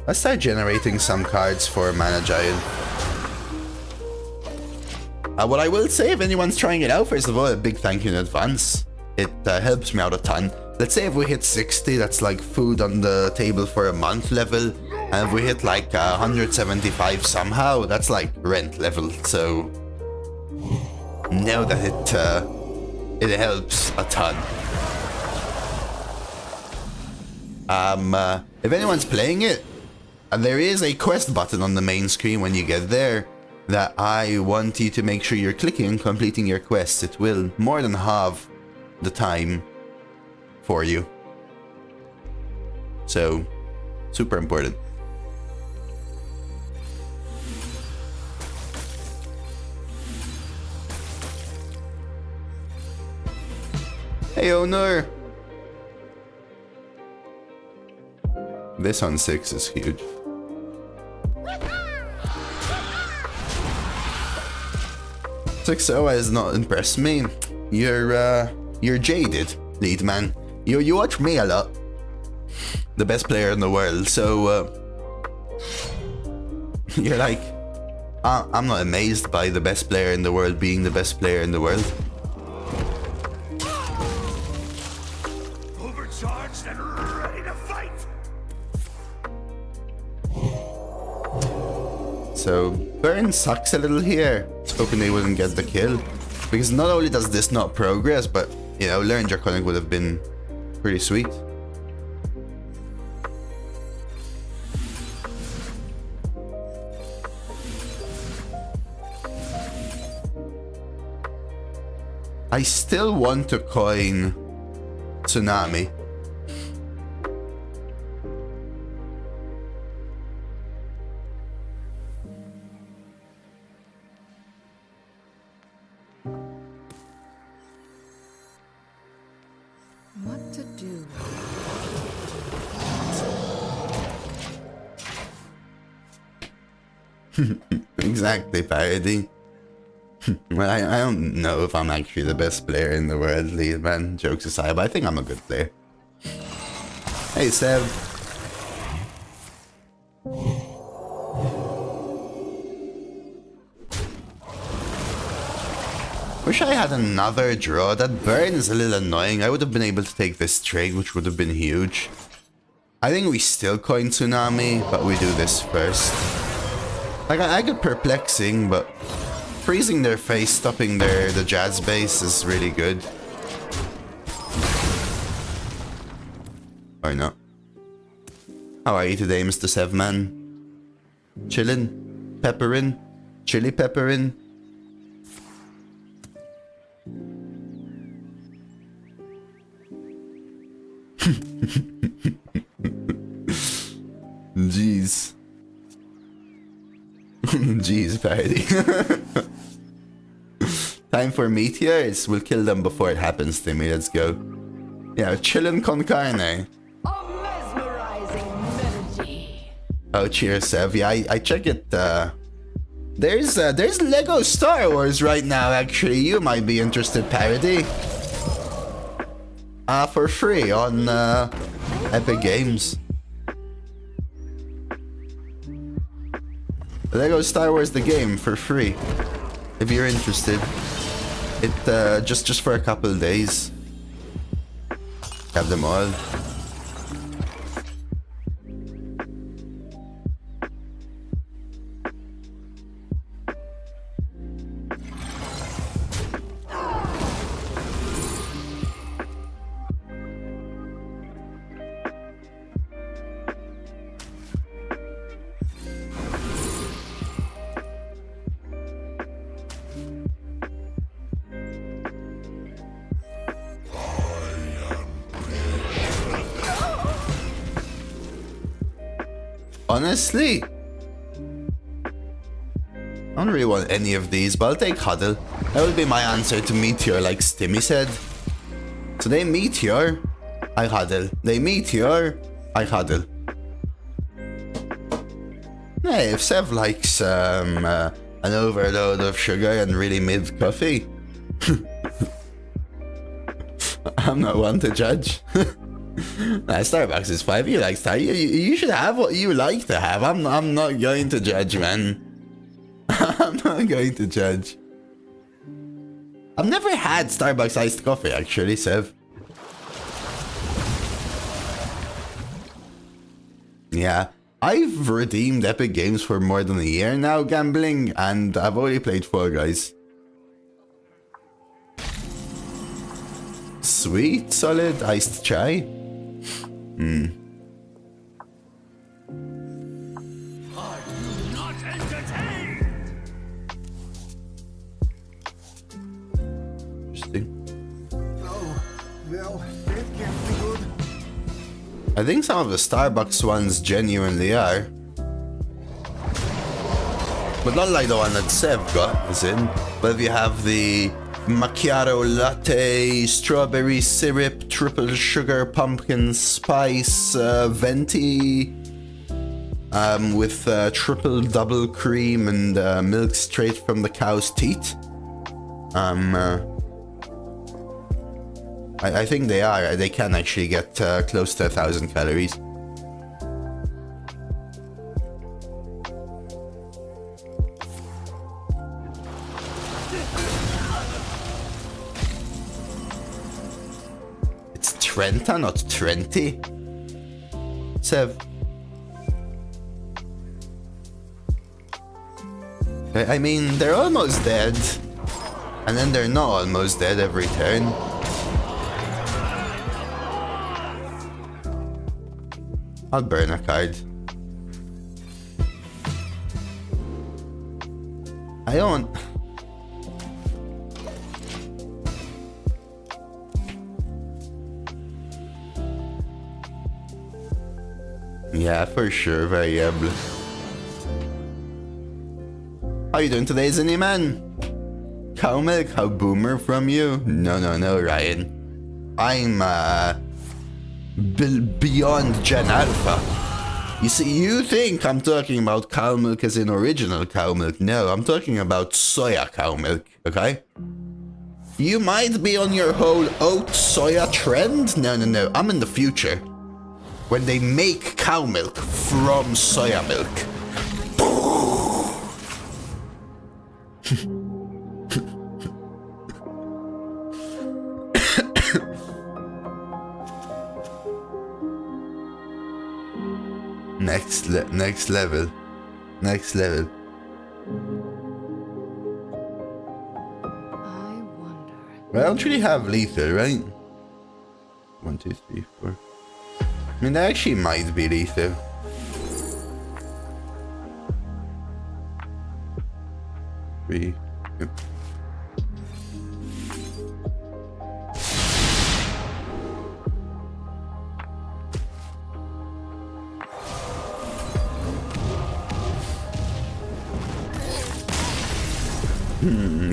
Let's start generating some cards for Mana Giant. What I will say, if anyone's trying it out, first of all, a big thank you in advance. It helps me out a ton. Let's say if we hit 60, that's like food on the table for a month level. And if we hit like 175 somehow, that's like rent level. So know that it helps a ton. If anyone's playing it, there is a quest button on the main screen when you get there that I want you to make sure you're clicking and completing your quests. It will more than halve the time for you. So, super important. Hey, owner! This on 6 is huge. 6-0 has not impressed me. You're jaded, lead man. You watch me a lot. The best player in the world, so you're like, I'm not amazed by the best player in the world being the best player in the world. Overcharged and ready to fight. So Burn sucks a little here. Hoping they wouldn't get the kill, because not only does this not progress, but you know, Learn Draconic would have been pretty sweet. I still want to coin Tsunami. do. Exactly, Parody. Well, I don't know if I'm actually the best player in the world, Lee, man. Jokes aside, but I think I'm a good player. Hey, Seb. Wish I had another draw. That burn is a little annoying. I would have been able to take this trade, which would have been huge. I think we still coin Tsunami, but we do this first. Like, I get Perplexing, but freezing their face, stopping the Jazz base is really good. Or not. How are you today, Mr. Sevman? Chillin'? Pepperin'? Chili pepperin'? Jeez. Jeez, Parody. Time for meteors. We'll kill them before it happens to me. Let's go. Yeah, chillin' con carne. A mesmerizing melody. Oh, cheers, Sev. Yeah, I check it. There's Lego Star Wars right now, actually. You might be interested, Parody. For free on Epic Games. Lego Star Wars the game for free. If you're interested. It just for a couple of days. Have them all. Honestly, I don't really want any of these, but I'll take Huddle. That would be my answer to Meteor, like Stimmy said. So they Meteor, I Huddle. They Meteor, I Huddle. Hey, if Sev likes an overload of sugar and really mid coffee, I'm not one to judge. Nah, Starbucks is 5. You like Star. You should have what you like to have. I'm not going to judge, man. I'm not going to judge. I've never had Starbucks iced coffee, actually, Sev. Yeah, I've redeemed Epic Games for more than a year now, gambling, and I've only played 4 guys. Sweet, solid iced chai. Hmm. I do not entertain. Interesting. Oh, well, that can't be good. I think some of the Starbucks ones genuinely are. But not like the one that Sev got, is in. But if you have the macchiato latte, strawberry syrup, triple sugar, pumpkin spice, venti, with triple double cream and milk straight from the cow's teat. I think they can actually get close to 1,000 calories. Trenta, not Trenty. Sev. I mean, they're almost dead. And then they're not almost dead every turn. I'll burn a card. I don't... Yeah, for sure, variable. How you doing today, Zinny man? Cow milk, how boomer from you? No, Ryan. I'm beyond Gen Alpha. You see, you think I'm talking about cow milk as in original cow milk. No, I'm talking about soya cow milk, okay? You might be on your whole oat soya trend. No, no, no. I'm in the future. When they make cow milk from soya milk. Next level. Next level. I wonder. I don't really have lethal, right? 1, 2, 3, 4. I mean, that actually might be lethal. Three. Yep.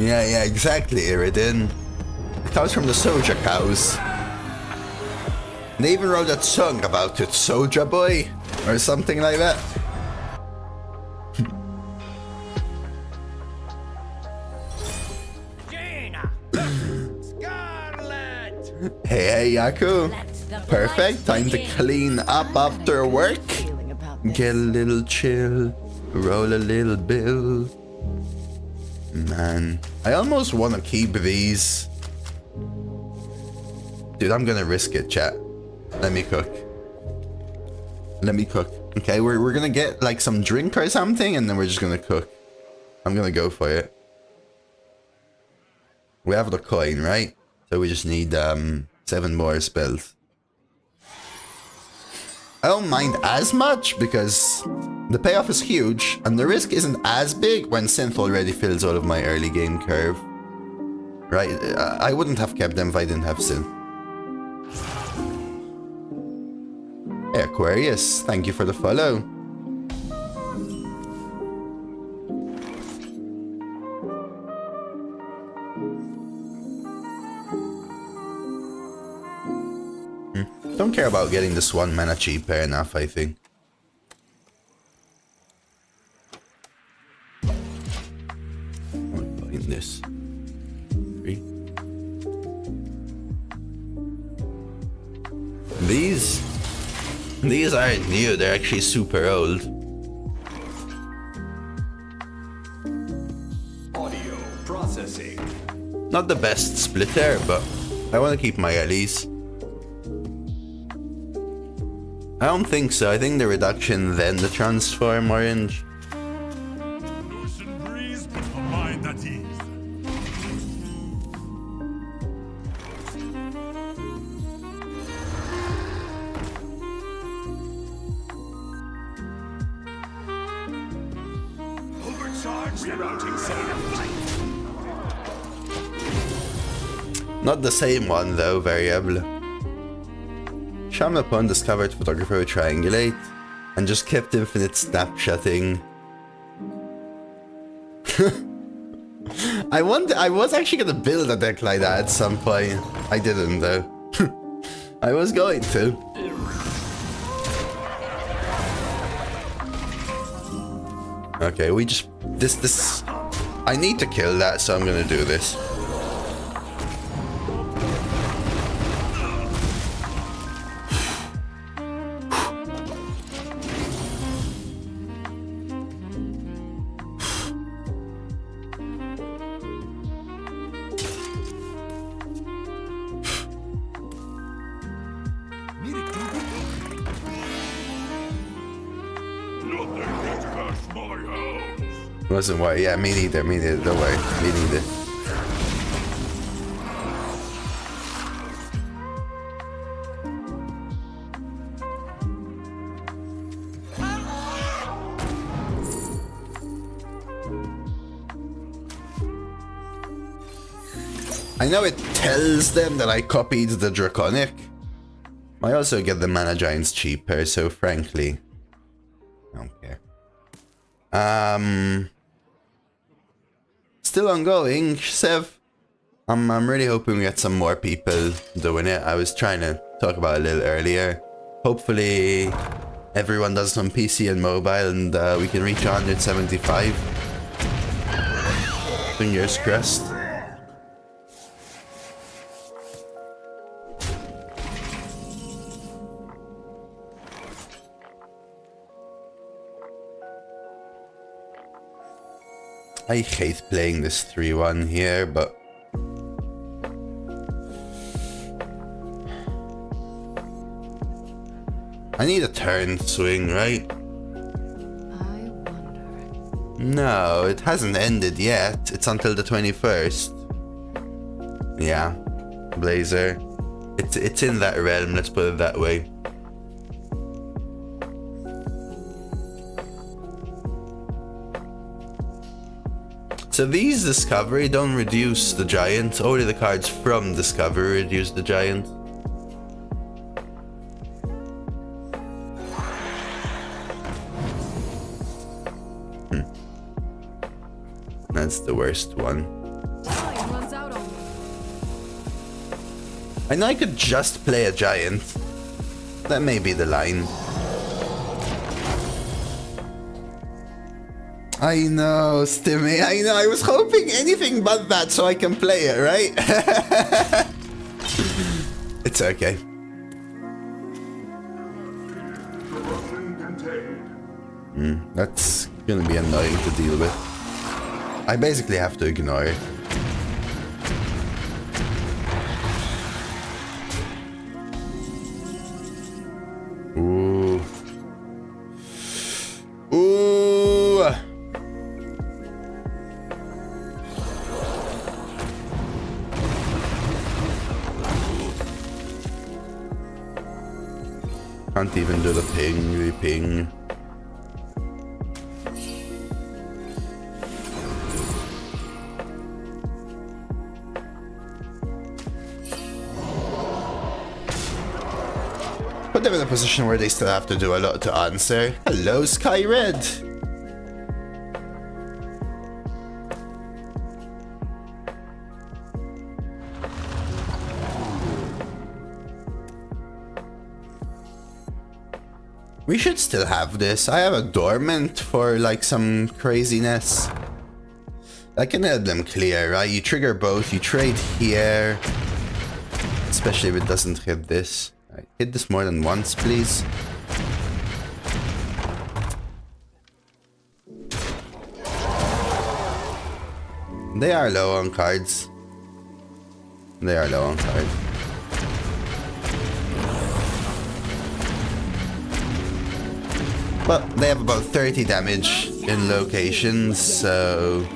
Yeah, exactly, Iridan. It comes from the Soja cows. They even wrote a song about it, Soja Boy, or something like that. Jaina! Scarlet! Hey, Yaku. Perfect, time to clean up after work. Feeling about this. Get a little chill, roll a little bill. Man, I almost want to keep these. Dude, I'm gonna risk it, chat. Let me cook. Let me cook. Okay, we're gonna get like some drink or something, and then we're just gonna cook. I'm gonna go for it. We have the coin, right? So we just need 7 more spells. I don't mind as much because the payoff is huge and the risk isn't as big when Synth already fills all of my early game curve. Right? I wouldn't have kept them if I didn't have Synth. Hey Aquarius, thank you for the follow. Don't care about getting this 1 mana cheaper enough, I think. I'll find this. 3. These aren't new, they're actually super old. Audio processing. Not the best splitter, but I want to keep my LEs. I don't think so. I think the reduction, then the transform orange. Ocean breeze, but a mind at ease. Overcharge rerouting Not the same one though, variable. Shamapon discovered photographer would triangulate and just kept infinite snapshotting. I was actually gonna build a deck like that at some point. I didn't though. I was going to. Okay, we just this I need to kill that, so I'm gonna do this. Wasn't worried. Yeah, me neither. Me neither. Don't worry. Me neither. I know it tells them that I copied the Draconic. I also get the Mana Giants cheaper, so frankly, I don't care. Still ongoing, Sev. I'm really hoping we get some more people doing it. I was trying to talk about it a little earlier. Hopefully everyone does some PC and mobile and we can reach 175. Fingers crossed. I hate playing this 3-1 here, but I need a turn swing, right? I wonder. No, it hasn't ended yet. It's until the 21st. Yeah, Blazer. It's in that realm, let's put it that way. So these Discovery don't reduce the Giant, only the cards from Discovery reduce the Giant. That's the worst one. Time runs out on me. I know I could just play a Giant. That may be the line. I know, Stimmy, I know. I was hoping anything but that so I can play it, right? It's okay. That's gonna be annoying to deal with. I basically have to ignore it. Ooh. Ooh. Can't even do the ping. Put them in a position where they still have to do a lot to answer. Hello, Sky Red. We should still have this. I have a dormant for like some craziness. I can help them clear, right? You trigger both, you trade here. Especially if it doesn't hit this. Right, hit this more than once, please. They are low on cards. They are low on cards. But they have about 30 damage in locations, so...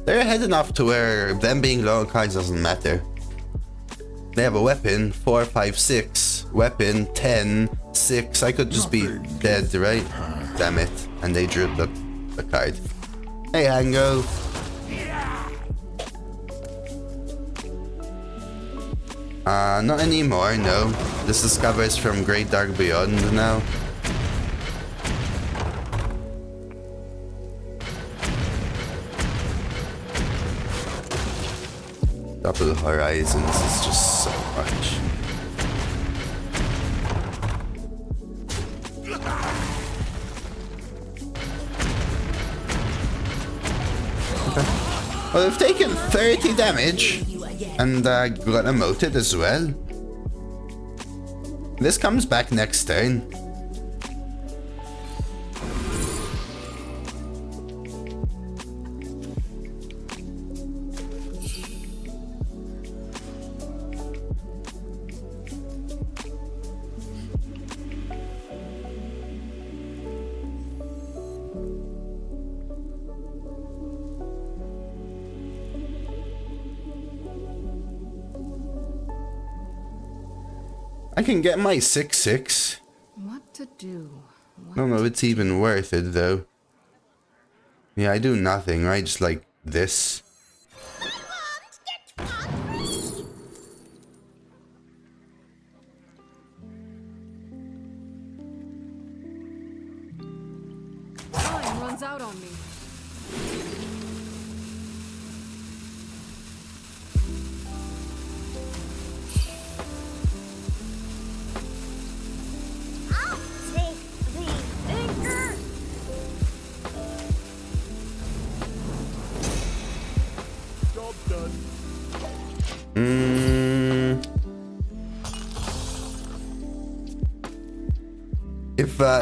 They're ahead enough to where them being low on cards doesn't matter. They have a weapon, 4, 5, 6. Weapon, 10, 6. I could just be dead, right? Damn it. And they drew the card. Hey, Hango. Not anymore, no. This discovers from Great Dark Beyond now. Double Horizons is just so much. Okay. Well, we've taken 30 damage and got emoted as well. This comes back next turn. I can get my 6/6. What to do? I don't know if it's even worth it though. Yeah, I do nothing, right? Just like this. Time runs out on me. I'll take the finger. Job done.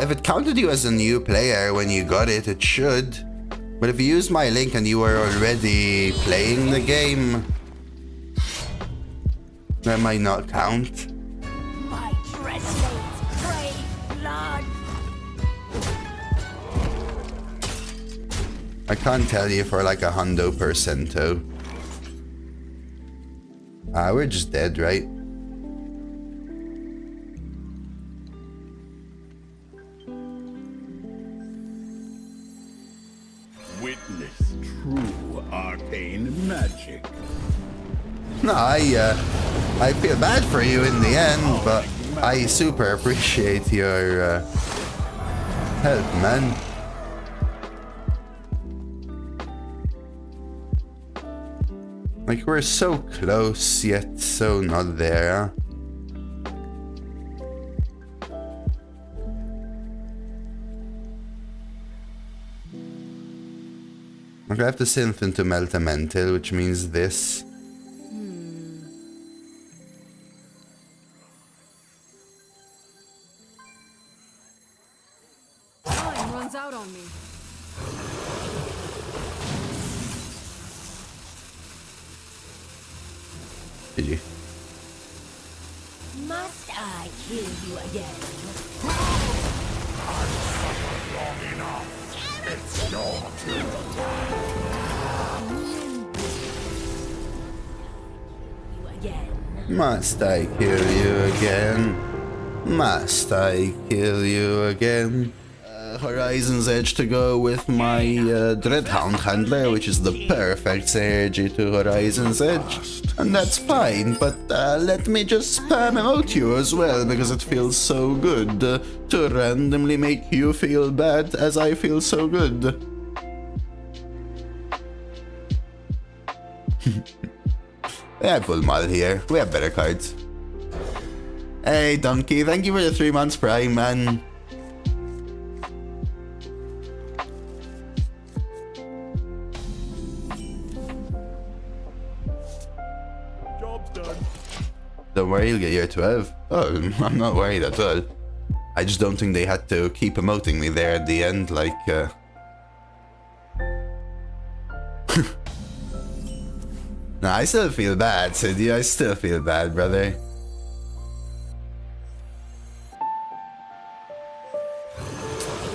If it counted you as a new player when you got it, it should. But if you used my link and you were already playing the game, that might not count. My breastplates crave blood. I can't tell you for like 100%. We're just dead, right? Witness true arcane magic. No, I feel bad for you in the end, but I super appreciate your help, man. Like, we're so close, yet so not there. Okay, I have to synth into Meltamental, which means this. Time runs out on me. Did you? Must I kill you again? It's your You again. Must I kill you again? Must I kill you again? Horizon's Edge to go with my Dreadhound handler, which is the perfect synergy to Horizon's Edge. And that's fine, but let me just spam emote you as well, because it feels so good to randomly make you feel bad as I feel so good. We have full mal here. We have better cards. Hey, Donkey, thank you for the 3 months Prime, man. Job's done. Don't worry, you'll get year 12. Oh, I'm not worried at all. I just don't think they had to keep emoting me there at the end, like, Nah, I still feel bad, Sidney. I still feel bad, brother.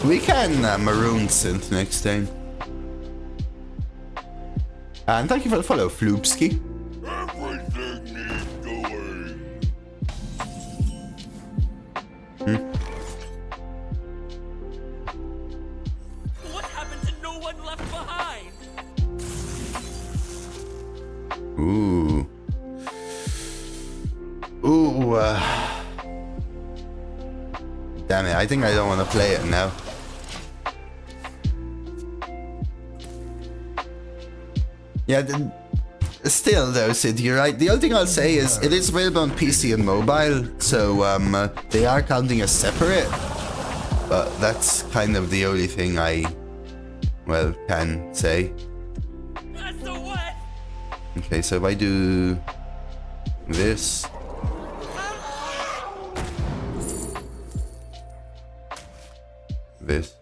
We can maroon synth next time. And thank you for the follow, Floopski. everything needs doing. What happened to no one left behind? Ooh. Ooh. Damn it, I think I don't want to play it now. Yeah, still though, Sid, you're right. The only thing I'll say is it is available on PC and mobile, so they are counting as separate. But that's kind of the only thing I, well, can say. That's so wet. Okay, so if I do this, this,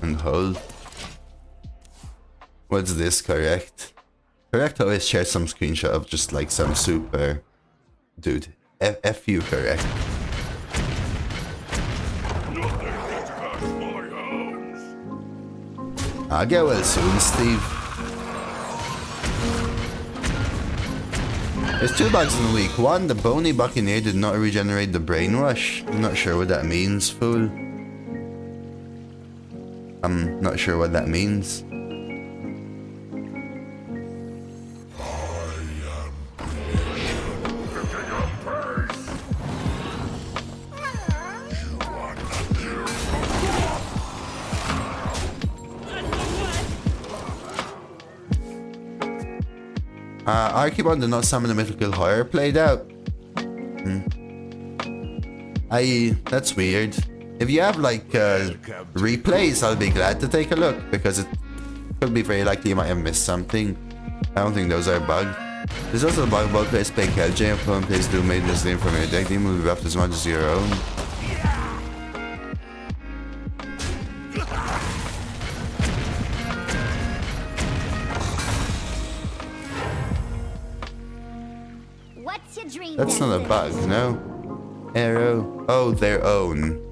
and hold. What's this, correct? Correct always shares some screenshot of just like some super... Dude, F you, correct. I'll get well soon, Steve. There's 2 bugs in week 1. The bony buccaneer did not regenerate the brainwash. I'm not sure what that means, fool. I'm not sure what that means. Archibald did not summon a mythical horror played out. That's weird. If you have like replays, I'll be glad to take a look because it could be very likely you might have missed something. I don't think those are bugged. There's also a bug about players play Kelj and opponent plays Doom made this name from your deck. They move up as much as your own. What's your dream? That's not a bug, no? Arrow. Oh, their own.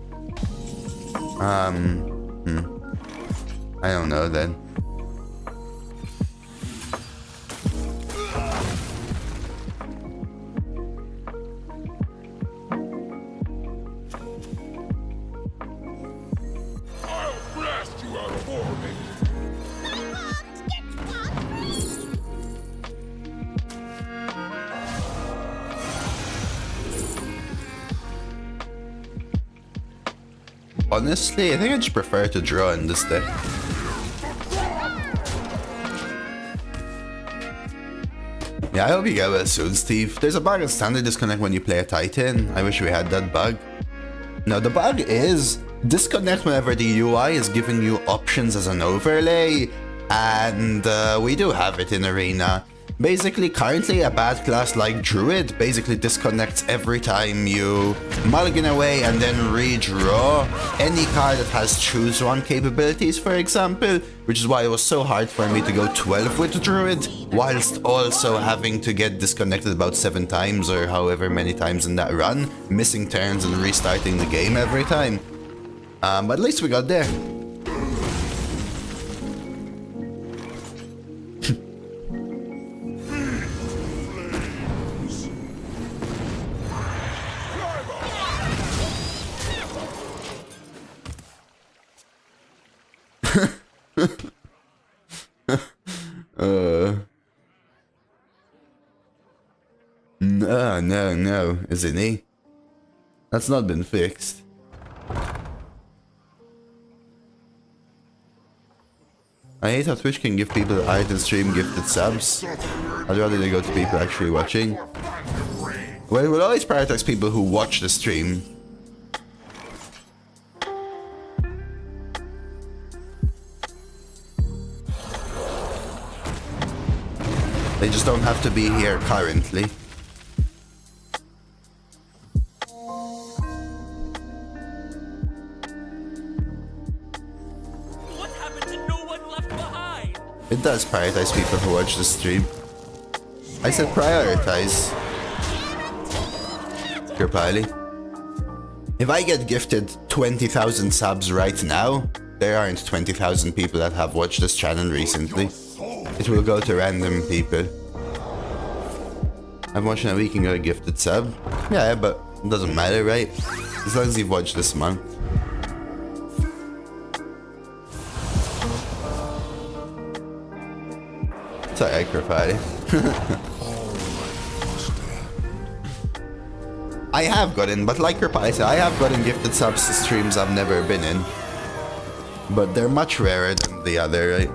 I don't know then. I'll blast you out of orbit. Honestly, I think I just prefer to draw in this deck. Yeah, I hope you get well soon, Steve. There's a bug in standard disconnect when you play a Titan. I wish we had that bug. Now, the bug is disconnect whenever the UI is giving you options as an overlay. And we do have it in Arena. Basically, currently a bad class like Druid basically disconnects every time you mulligan away and then redraw any card that has choose one capabilities, for example, which is why it was so hard for me to go 12 with Druid, whilst also having to get disconnected about 7 times or however many times in that run, missing turns and restarting the game every time. But at least we got there. No, isn't he? That's not been fixed. I hate how Twitch can give people art and stream gifted subs. I'd rather they go to people actually watching. Well, we'll always prioritize people who watch the stream. They just don't have to be here currently. What happened to no one left behind? It does prioritize people who watch the stream. I said prioritize. Kirpali. If I get gifted 20,000 subs right now, there aren't 20,000 people that have watched this channel recently. It will go to random people. I'm watching a week and got a gifted sub. Yeah, but it doesn't matter, right? As long as you've watched this month. Sorry, Kirpali. I have gotten, but like Kirpali said, I have gotten gifted subs to streams I've never been in. But they're much rarer than the other, right?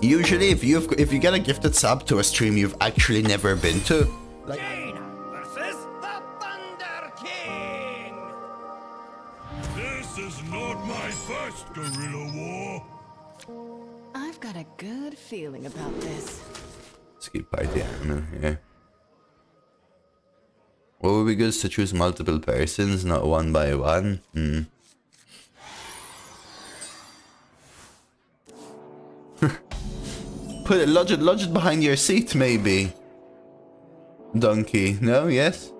Usually, if you get a gifted sub to a stream you've actually never been to, like Versus the Thunder King. This is not my first guerrilla war. I've got a good feeling about this. skip party armor here. What would be good is to choose multiple persons, not one by one. Put it, lodge it behind your seat, maybe. Donkey. No? Yes?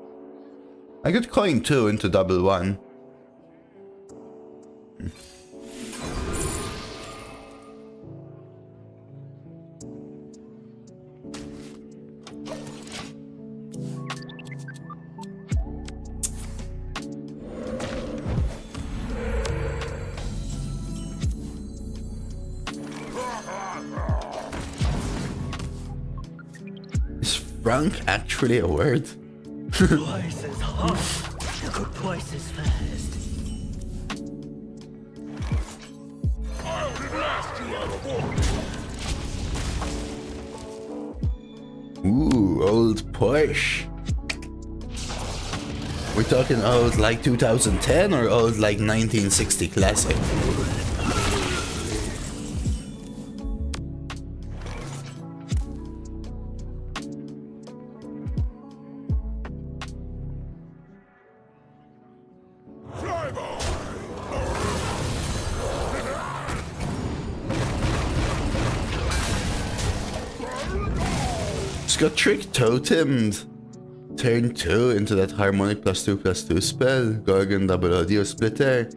I could coin 2 into double 1. Frank actually a word? Twice as hard. Go twice as fast. I'll blast you out of order. Ooh, old Porsche. We're talking old like 2010 or old like 1960 classic? Just got trick totemed. Turn 2 into that harmonic +2/+2 spell. Gorgon double audio splitter.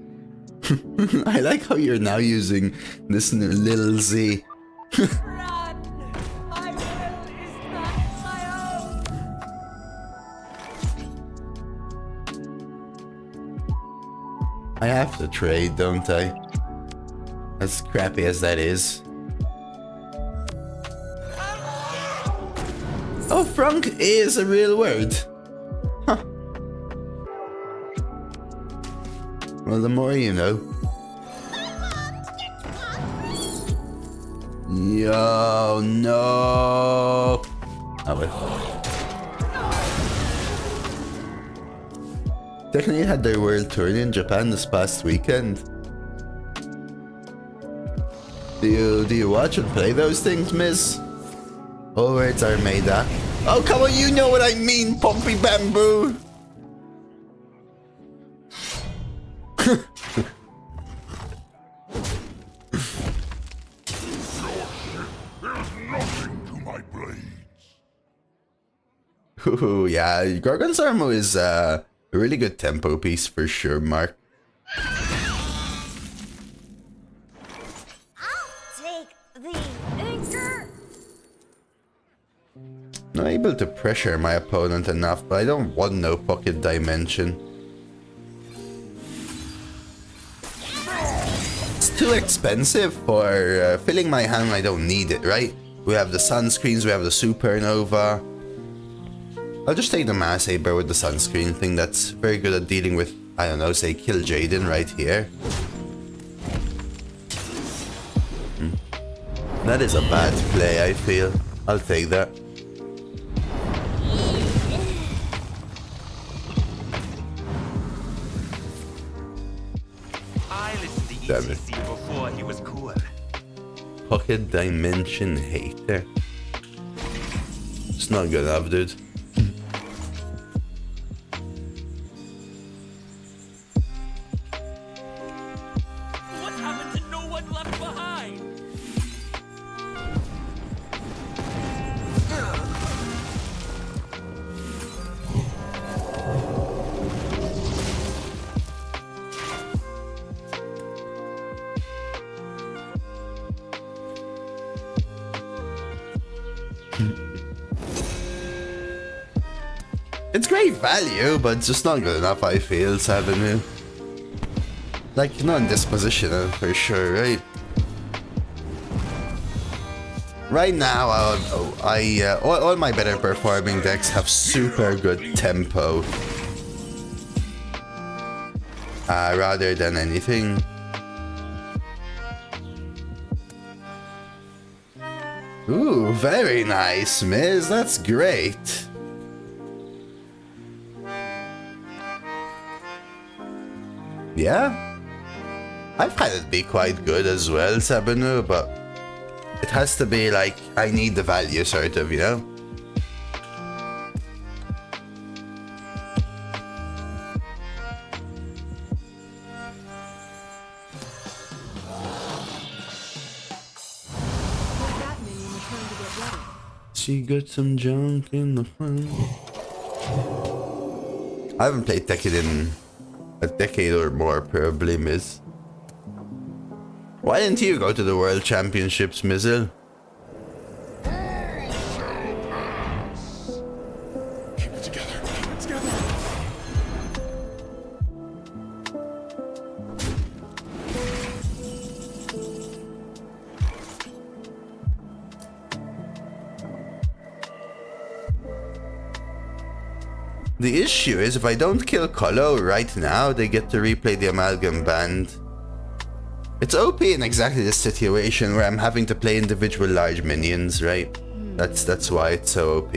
I like how you're now using this little Z. Run! My will is not my own. I have to trade, don't I? As crappy as that is. Oh, Frank is a real word. Huh. Well, the more you know. Yo, no. Oh, well. Technically had their world tour in Japan this past weekend. Do you watch and play those things, Miss? All words are made up. Oh, come on, you know what I mean, Pompey Bamboo! There's nothing to my blades. Ooh, yeah, Gorgon's Armo is a really good tempo piece for sure, Mark. I'll take the anchor. Not able to pressure my opponent enough, but I don't want no pocket dimension. It's too expensive for filling my hand. I don't need it, right? We have the sunscreens, we have the supernova. I'll just take the Mana Saber with the sunscreen thing. That's very good at dealing with, I don't know, say kill Jaden right here. That is a bad play, I feel. I'll take that. Damn it. Before he was cool. Pocket dimension hater. It's not good enough, dude. What happened to no one left behind? It's great value, but it's just not good enough, I feel, Savanu. Like, not in this position, for sure, right? Right now, all my better performing decks have super good tempo. Rather than anything. Ooh, very nice, Miz. That's great. Yeah, I've had it be quite good as well, Sabanu, but it has to be like, I need the value, sort of, you know? She got some junk in the front. I haven't played Tekken in a decade or more, probably, Miz. Why didn't you go to the World Championships, Mizzle? Keep it together. Keep it together. The issue is if I don't kill Colo right now, they get to replay the Amalgam Band. It's OP in exactly this situation where I'm having to play individual large minions, right? That's why it's so OP.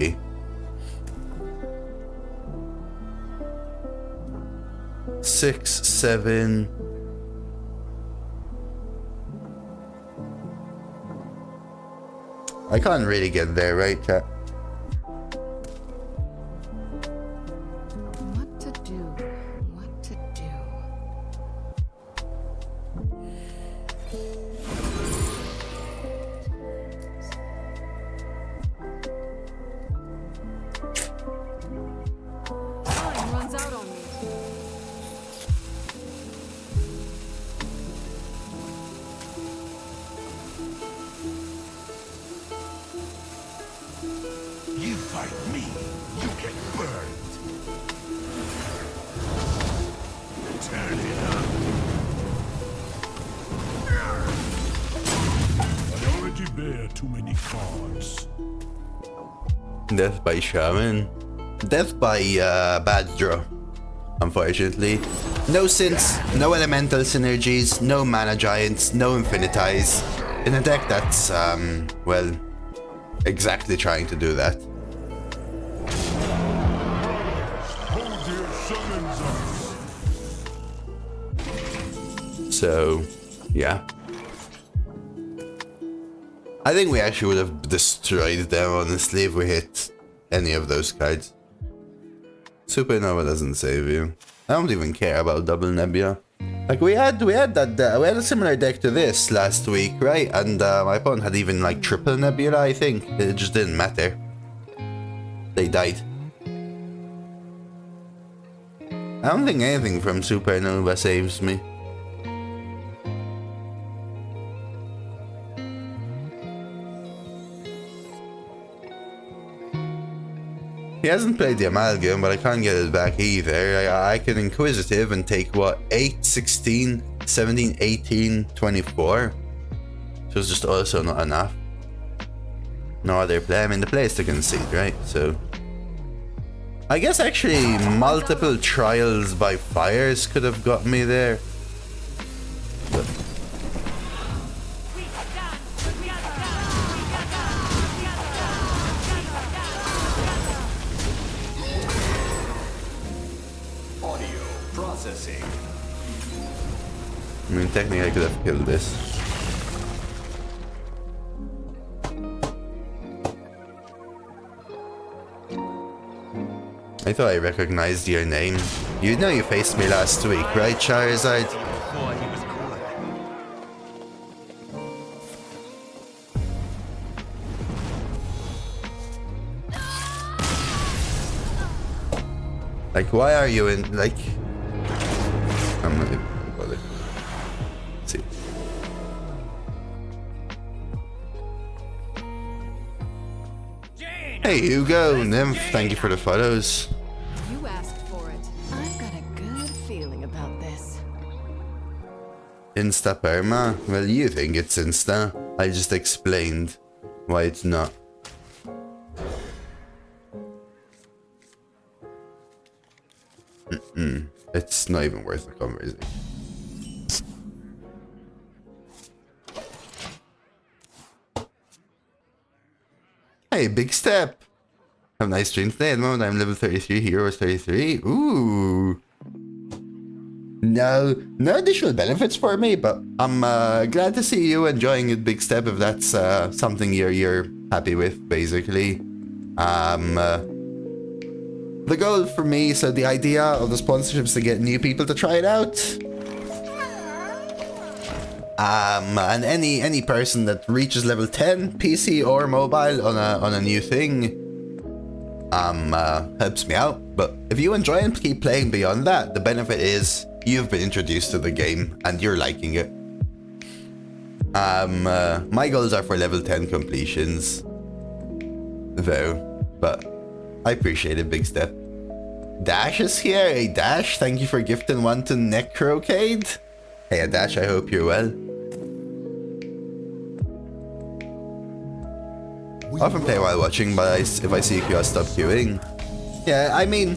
Six, 7. I can't really get there, right, chat? What to do? What to do? Time runs out on me. You fight me, you get burned. Turn it up. I already bear too many cards. Death by Shaman. Death by bad draw, unfortunately. No synths, no elemental synergies, no mana giants, no infinitize. In a deck that's, well, exactly trying to do that. Hold your summons us. So, yeah. I think we actually would have destroyed them, honestly, if we hit any of those cards. Supernova doesn't save you. I don't even care about double Nebula. Like we had a similar deck to this last week, right? And my opponent had even like triple Nebula, I think. It just didn't matter. They died. I don't think anything from Supernova saves me. He hasn't played the Amalgam, but I can't get it back either. I can Inquisitive and take, what, 8, 16, 17, 18, 24? So it's just also not enough. No other play. I mean, the play is to concede, right? So I guess actually multiple trials by fires could have got me there. But I mean, technically I could have killed this. I thought I recognized your name. You know you faced me last week, right, Charizard? Boy, he was cool. Like, why are you in, like... I'm not even bothered. Let's see. Hey, Hugo, Nymph, thank you for the photos. You asked for it. I've got a good feeling about this. Insta perma? Well, you think it's insta. I just explained why it's not. It's not even worth the conversation. Hey, big step. Have a nice stream today. At the moment, I'm level 33. Hero is 33. Ooh. No additional benefits for me, but I'm glad to see you enjoying it, big step. If that's something you're happy with, basically. The goal for me, so the idea of the sponsorship is to get new people to try it out. And any person that reaches level 10, PC or mobile on a new thing, helps me out. But if you enjoy and keep playing beyond that, the benefit is you've been introduced to the game and you're liking it. My goals are for level 10 completions, though, but I appreciate it, big step. Dash is here. Hey Dash, thank you for gifting one to Necrocade. Hey Dash, I hope you're well. I often play while watching, but if I see you, I'll stop queuing. Yeah, I mean,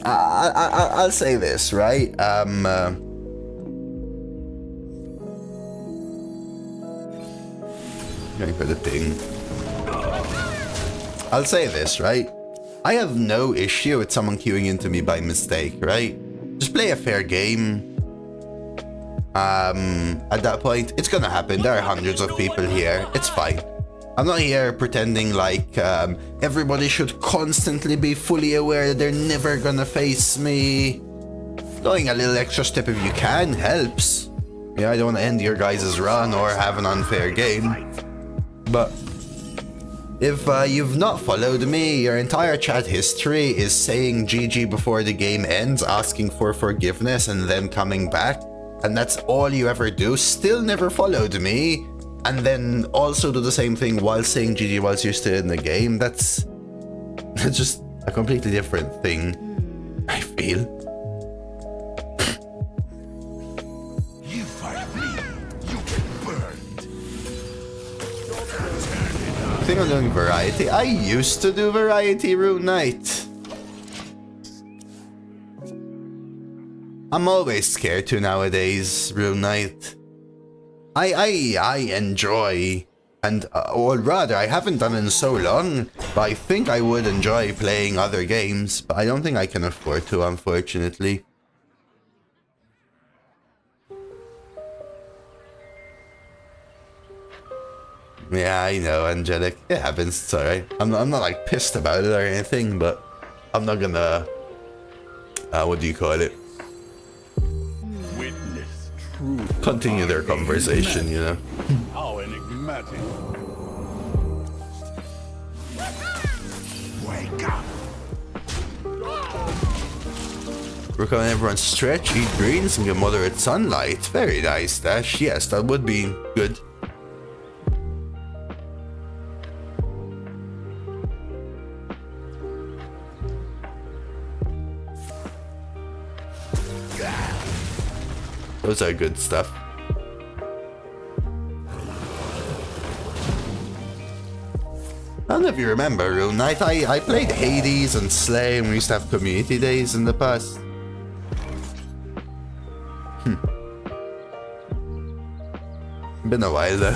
I'll say this, right? Going for the ping. I'll say this, right? I have no issue with someone queuing into me by mistake, right? Just play a fair game. At that point, it's gonna happen. There are hundreds of people here. It's fine. I'm not here pretending like everybody should constantly be fully aware that they're never gonna face me. Going a little extra step if you can helps. Yeah, I don't want to end your guys' run or have an unfair game. But if you've not followed me, your entire chat history is saying GG before the game ends, asking for forgiveness, and then coming back. And that's all you ever do. Still never followed me. And then also do the same thing while saying GG whilst you're still in the game. That's just a completely different thing, I feel. You fight me, you get burned. I think I'm doing variety. I used to do variety Rune Knight. I'm always scared to nowadays, Rune Knight. I enjoy, and or rather, I haven't done it in so long, but I think I would enjoy playing other games, but I don't think I can afford to, unfortunately. Yeah, I know, Angelic. It happens, it's alright. I'm not like pissed about it or anything, but I'm not gonna, what do you call it? Witness true. Continue their conversation, you know. How enigmatic. Wake up. Work on everyone stretch, eat greens, and get moderate sunlight. Very nice, Dash. Yes, that would be good. Those are good stuff. I don't know if you remember, Rune Knight, I played Hades and Slay, and we used to have community days in the past. Been a while though.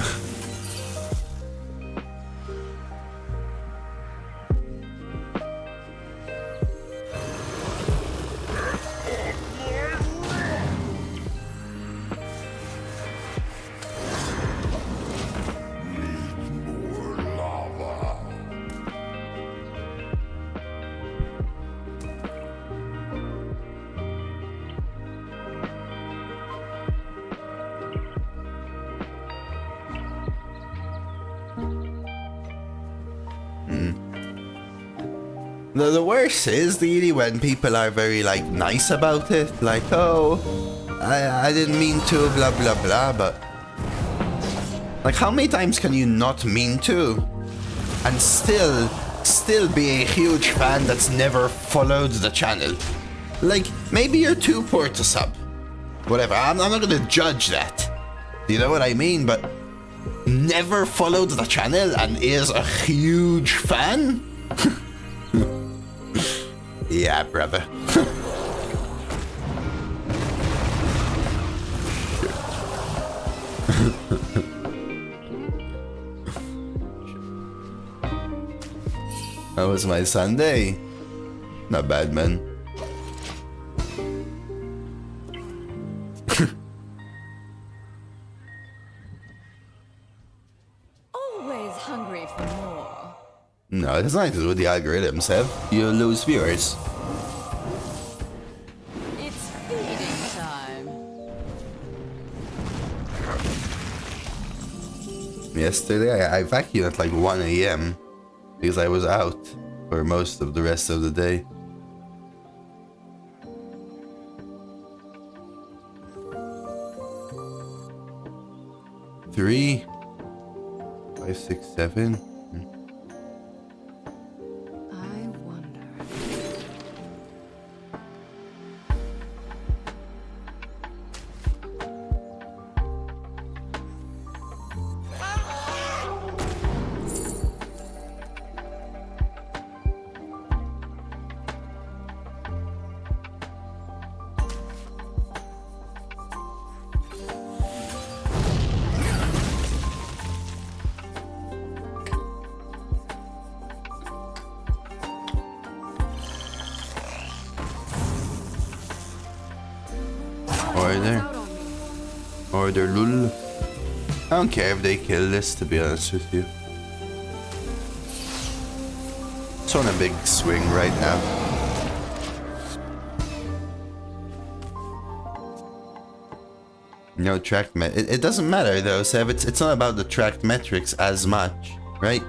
The worst is really when people are very like nice about it, like, oh, I didn't mean to, blah blah blah, but like how many times can you not mean to and still be a huge fan that's never followed the channel? Like maybe you're too poor to sub, whatever, I'm not gonna judge that, you know what I mean, but never followed the channel and is a huge fan? Yeah, brother. That was my Sunday. Not bad, man. Always hungry for more. No, it has nothing to do with the algorithms, Have. You lose viewers. It's feeding time. Yesterday, I vacuumed at like 1 AM because I was out for most of the rest of the day. Three, 5, 6, 7. I wonder. order, lul. I don't care if they kill this, to be honest with you. It's on a big swing right now. No tracked it doesn't matter though, Seb. It's not about the tracked metrics as much, right?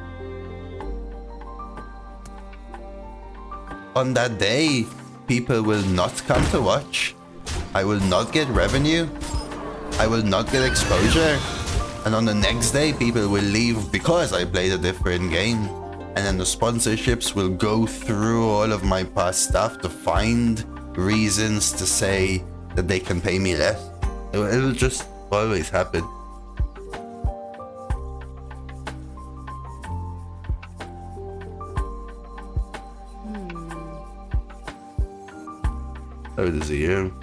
On that day, people will not come to watch. I will not get revenue. I will not get exposure. And on the next day, people will leave because I played a different game. And then the sponsorships will go through all of my past stuff to find reasons to say that they can pay me less. It'll just always happen. Oh, does you?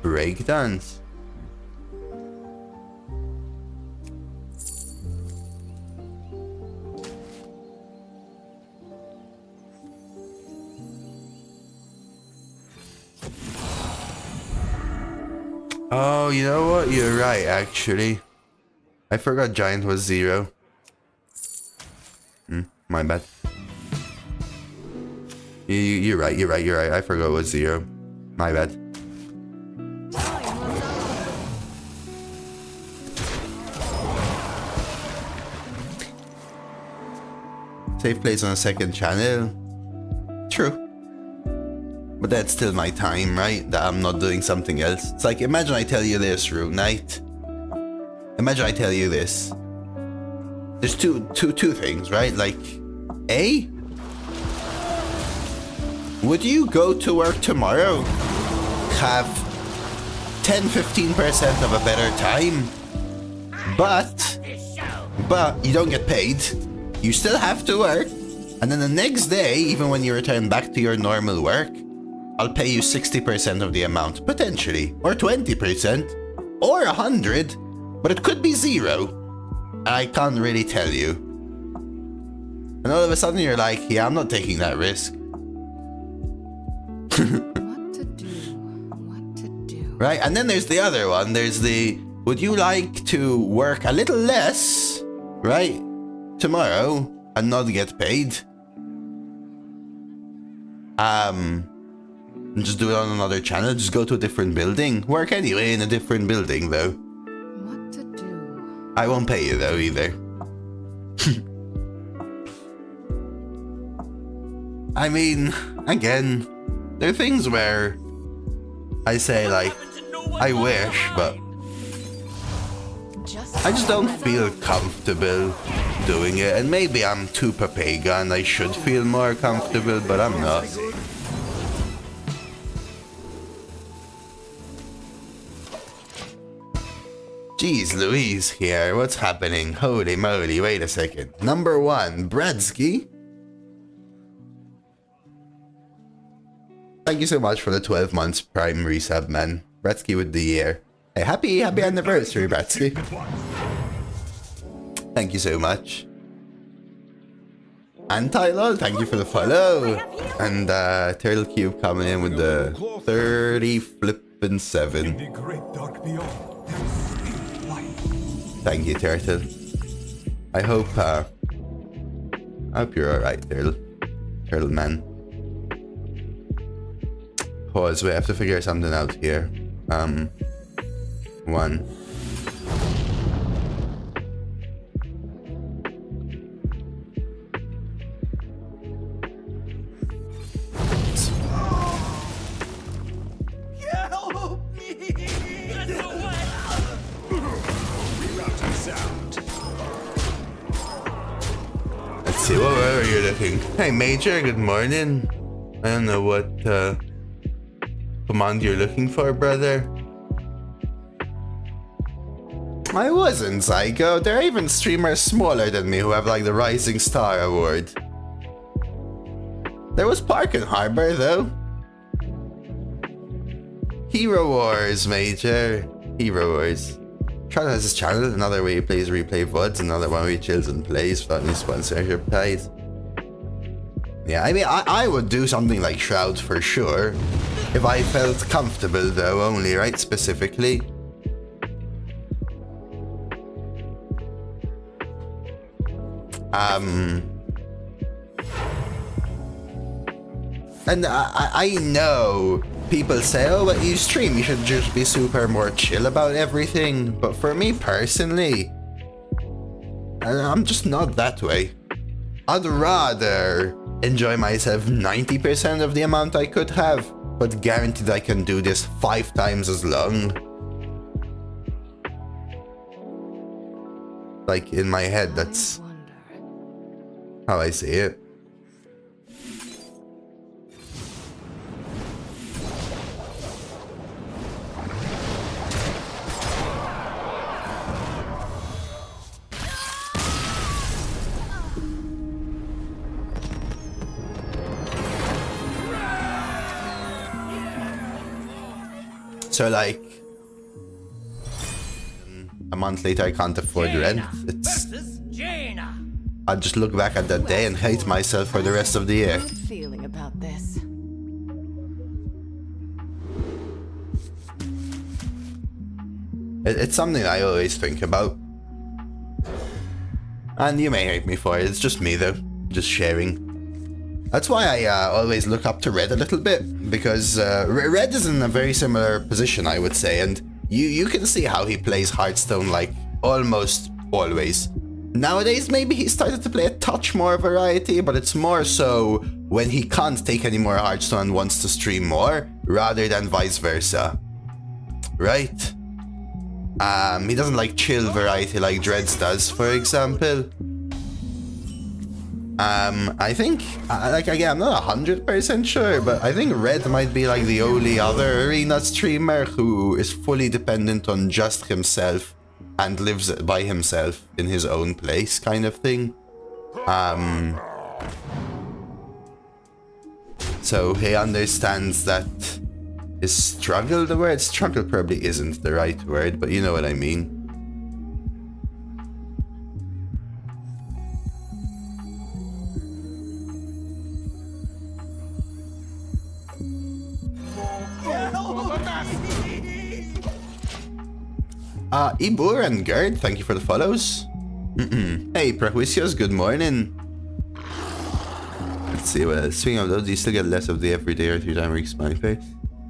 Breakdance. Oh, you know what? You're right, actually. I forgot Giant was 0. My bad. You're right. I forgot it was 0. My bad. Safe place on a second channel. True. But that's still my time, right? That I'm not doing something else. It's like, imagine I tell you this, Rune Knight. Imagine I tell you this. There's two things, right? Like, A, would you go to work tomorrow, have 10-15% of a better time, but you don't get paid, you still have to work, and then the next day, even when you return back to your normal work, I'll pay you 60% of the amount, potentially, or 20%, or 100, but it could be 0. I can't really tell you. And all of a sudden you're like, yeah, I'm not taking that risk. What to do? Right, and then there's the other one. There's the, would you like to work a little less, right, tomorrow, and not get paid? And just do it on another channel, just go to a different building. Work anyway in a different building, though. What to do? I won't pay you, though, either. I mean, again, there are things where I say, like, I wish, but I just don't feel comfortable doing it. And maybe I'm too papega and I should feel more comfortable, but I'm not. Jeez Louise here, what's happening? Holy moly, wait a second. Number 1, Bradsky. Thank you so much for the 12 months Prime resub, man. Bradsky with the year. Hey, happy anniversary, Bradsky. Thank you so much. Anti-lol, thank you for the follow. And Turtle Cube coming in with the 30 flippin' 7. Thank you, Turtle. I hope you're alright, Turtle. Turtle man. Pause, we have to figure something out here. 1. Help me! That's so wet! Let's see, what are you looking? Hey, Major, good morning. I don't know what command you're looking for, brother. I wasn't, Psycho. There are even streamers smaller than me who have like the Rising Star award. There was Park and Harbor though. Hero Wars, Major. Hero Wars. Tron has his channel, another way he plays replay VODs, another one where he chills and plays without any sponsorship ties. Yeah, I mean, I would do something like Shroud for sure. If I felt comfortable though, only, right? Specifically. And I know people say, oh, but you stream, you should just be super more chill about everything. But for me personally, I'm just not that way. I'd rather enjoy myself 90% of the amount I could have, but guaranteed I can do this 5 times as long. Like, in my head, that's how I see it. So like, a month later I can't afford rent. I'll just look back at that day and hate myself for the rest of the year. Good feeling about this. It's something I always think about. And you may hate me for it, it's just me though, just sharing. That's why I always look up to Red a little bit, because Red is in a very similar position, I would say, and you can see how he plays Hearthstone like almost always. Nowadays, maybe he started to play a touch more variety, but it's more so when he can't take any more Hearthstone and wants to stream more, rather than vice versa. Right? He doesn't like chill variety like Dreads does, for example. I think, like, again, I'm not 100% sure, but I think Red might be like the only other arena streamer who is fully dependent on just himself and lives by himself in his own place, kind of thing. So he understands that his struggle, the word struggle probably isn't the right word, but you know what I mean. Ibur and Gerd, thank you for the follows. Hey, Prahuisios, good morning. Let's see what else. Speaking of those, do you still get less of the everyday or 3-time week smiley face?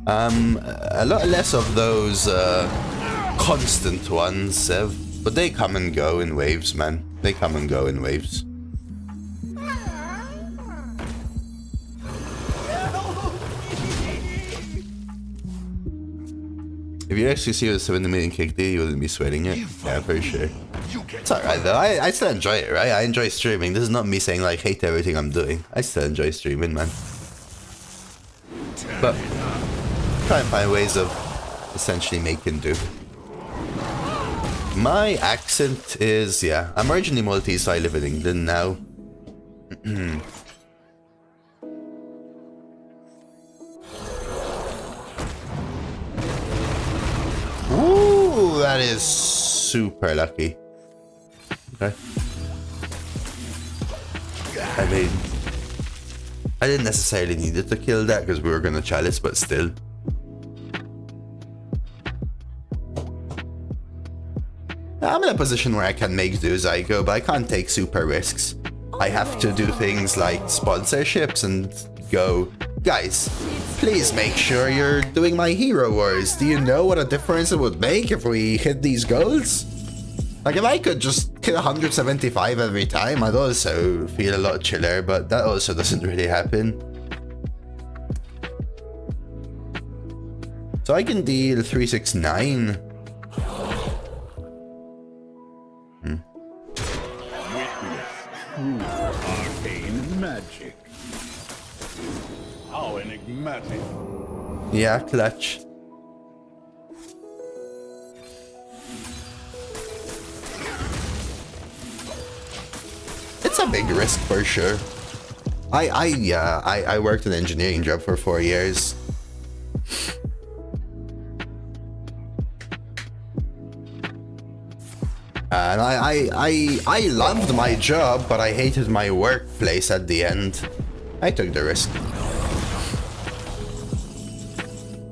A lot less of those constant ones, Sev. But they come and go in waves, man. They come and go in waves. If you actually see a 70 million kick day, you wouldn't be sweating it. Yeah, for sure. It's alright though, I still enjoy it, right? I enjoy streaming. This is not me saying like hate everything I'm doing. I still enjoy streaming, man. But try and find ways of essentially making do. My accent is, yeah, I'm originally Maltese, so I live in England now. Ooh, that is super lucky. Okay. I mean, I didn't necessarily need it to kill that because we were gonna chalice, but still. I'm in a position where I can make do as I go, but I can't take super risks. I have to do things like sponsorships and go, guys, please make sure you're doing my hero wars. Do you know what a difference it would make if we hit these goals? Like, if I could just hit 175 every time, I'd also feel a lot chiller, but that also doesn't really happen. So I can deal 369. Arcane magic. How enigmatic. Yeah, clutch. It's a big risk for sure. I worked an engineering job for 4 years. And I loved my job, but I hated my workplace at the end. I took the risk.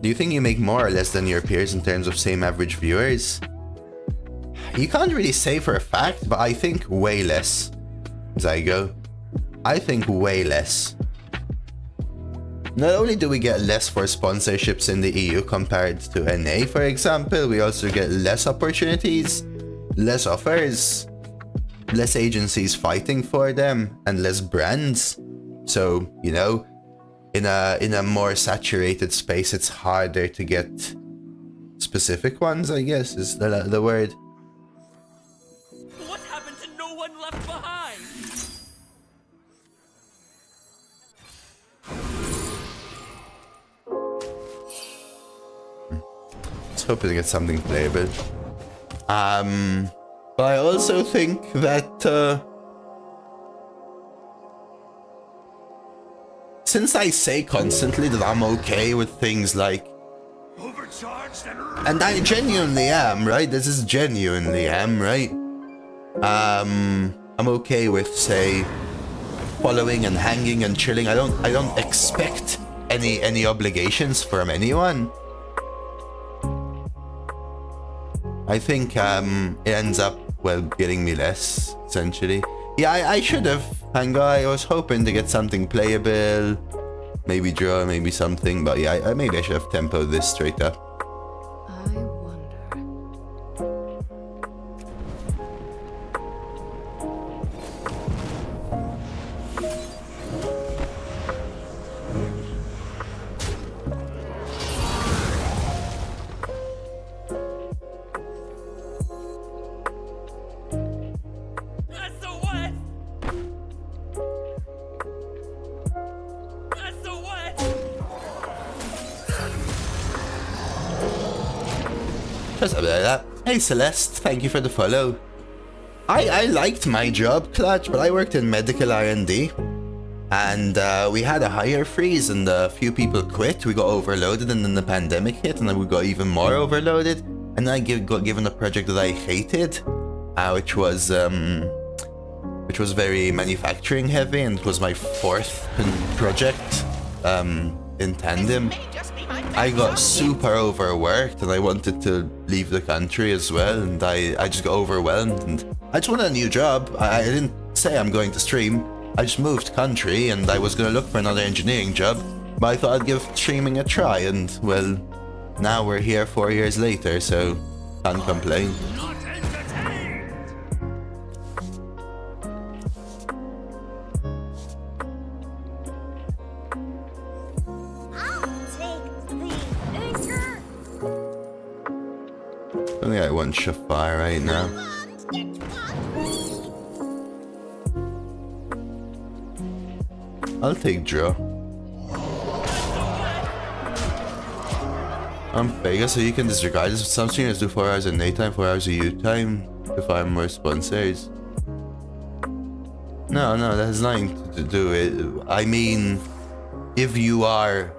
Do you think you make more or less than your peers in terms of same average viewers? You can't really say for a fact, but I think way less. Zygo. I think way less. Not only do we get less for sponsorships in the EU compared to NA, for example, we also get less opportunities, less offers, less agencies fighting for them, and less brands. So, you know, in a more saturated space, it's harder to get specific ones, I guess, is the word. What happened to no one left behind? Just hoping to get something playable. But I also think that since I say constantly that I'm okay with things like, and I genuinely am, right? This is genuinely am, right? I'm okay with, say, following and hanging and chilling. I don't expect any obligations from anyone. I think it ends up, well, getting me less, essentially. Yeah, I should have, Hanga. I was hoping to get something playable. Maybe draw, maybe something. But yeah, maybe I should have tempoed this straight up. I wonder. Just a bit like that. Hey Celeste, thank you for the follow. I liked my job, Clutch, but I worked in medical R&D. And we had a hire freeze and a few people quit. We got overloaded and then the pandemic hit and then we got even more overloaded. And then I got given a project that I hated, which was very manufacturing heavy, and it was my fourth project in tandem. I got super overworked and I wanted to leave the country as well, and I just got overwhelmed and I just wanted a new job. I didn't say I'm going to stream. I just moved country and I was going to look for another engineering job, but I thought I'd give streaming a try, and well, now we're here 4 years later, so can't complain. I think I want Shafar right now. I'll take draw. I'm Vega, so you can disregard this. Some streamers do 4 hours in daytime, 4 hours of youth time to find more sponsors. No, that has nothing to do with it. I mean, if you are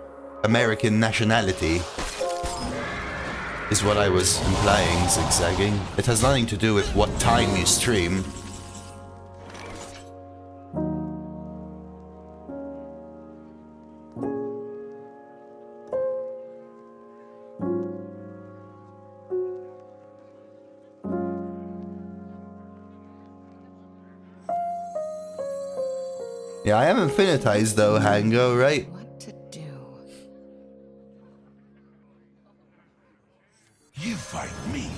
American nationality, is what I was implying, zigzagging. It has nothing to do with what time you stream. Yeah, I am infinitized though, Hango, right? What to do? You fight me,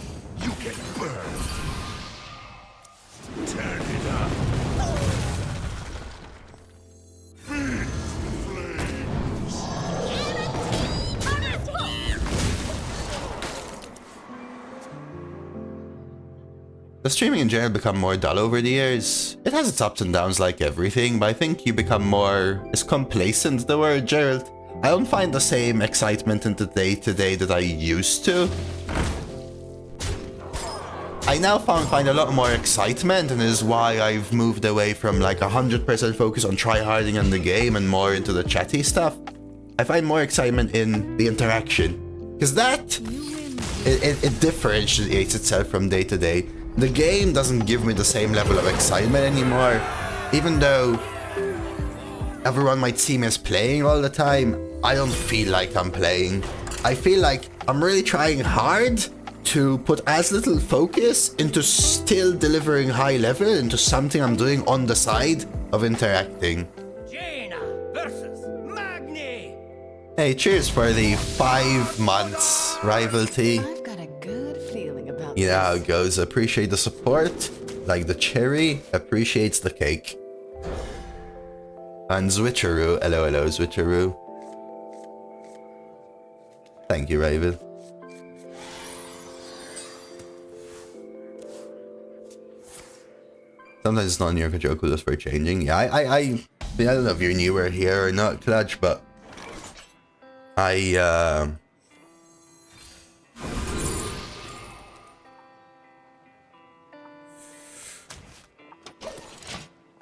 you get burned. Turn it up. Feed the flames. Does streaming in general become more dull over the years? It has its ups and downs like everything, but I think you become more... Is complacent the word, Gerald? I don't find the same excitement in the day-to-day that I used to. I now find a lot more excitement, and is why I've moved away from like 100% focus on tryharding on the game and more into the chatty stuff. I find more excitement in the interaction, because that it differentiates itself from day to day. The game doesn't give me the same level of excitement anymore, even though everyone might see me as playing all the time. I don't feel like I'm playing. I feel like I'm really trying hard to put as little focus into still delivering high level into something I'm doing on the side of interacting. Jaina versus Magni. Hey, cheers for the 5 months rivalry. I've got a good feeling about You know how this. it goes. Appreciate the support. Like the cherry appreciates the cake. And Zwitcheroo. Hello, hello, Zwitcheroo. Thank you, Raven. Sometimes it's not in your control just for changing. Yeah, I don't know if you're newer here or not, Clutch, but I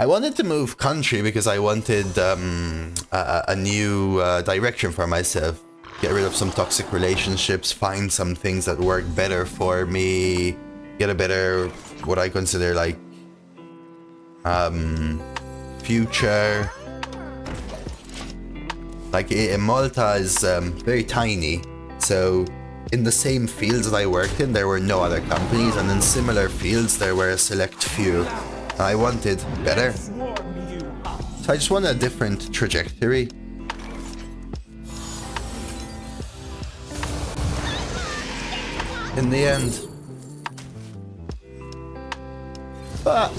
wanted to move country because I wanted a new direction for myself. Get rid of some toxic relationships, find some things that work better for me, get a better, what I consider like, future. Like Malta is very tiny, so in the same fields that I worked in there were no other companies, and in similar fields there were a select few. And I wanted better, so I just wanted a different trajectory. In the end, but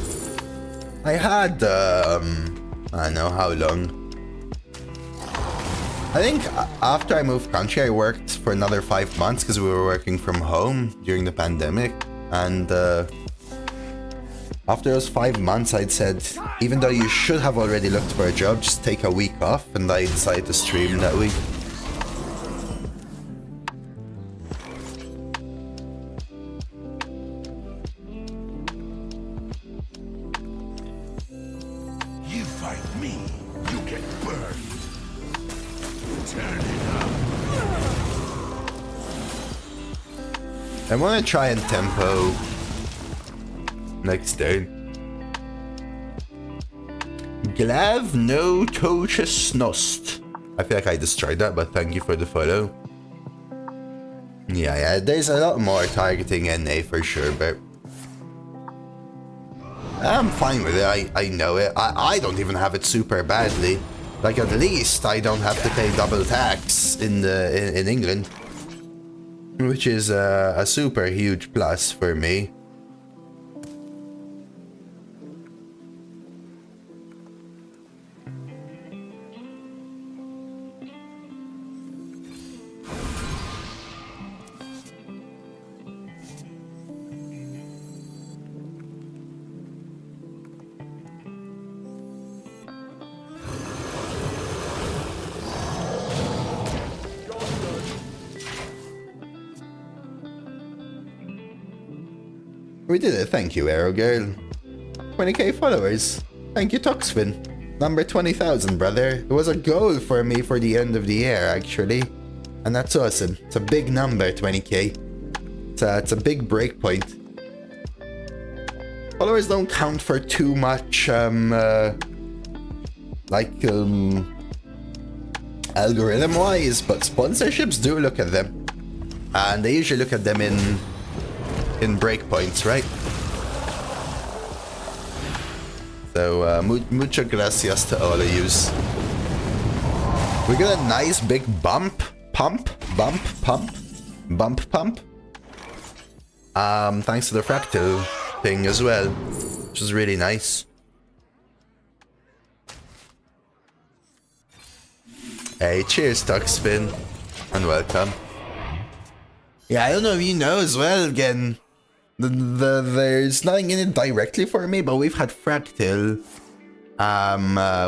I had I don't know how long. I think after I moved country, I worked for another 5 months because we were working from home during the pandemic. And after those 5 months, I'd said, even though you should have already looked for a job, just take a week off. And I decided to stream that week. You fight me, you get burned. Turn it up. I want to try and tempo next day. Glav no toches nost. I feel like I destroyed that, but thank you for the follow. Yeah, there's a lot more targeting NA for sure, but I'm fine with it. I know it. I don't even have it super badly. Like, at least I don't have to pay double tax in England, which is a super huge plus for me. We did it, thank you, Arrow Girl. 20k followers. Thank you, Toxfin. Number 20,000, brother. It was a goal for me for the end of the year, actually. And that's awesome. It's a big number, 20k. It's a big break point. Followers don't count for too much, algorithm-wise, but sponsorships do look at them. And they usually look at them in breakpoints, right? So, mucho gracias to all of yous. We got a nice big bump. Thanks to the fractal thing as well, which is really nice. Hey, cheers, Tuxfin, and welcome. Yeah, I don't know if you know as well, again, there's nothing in it directly for me, but we've had Fractal.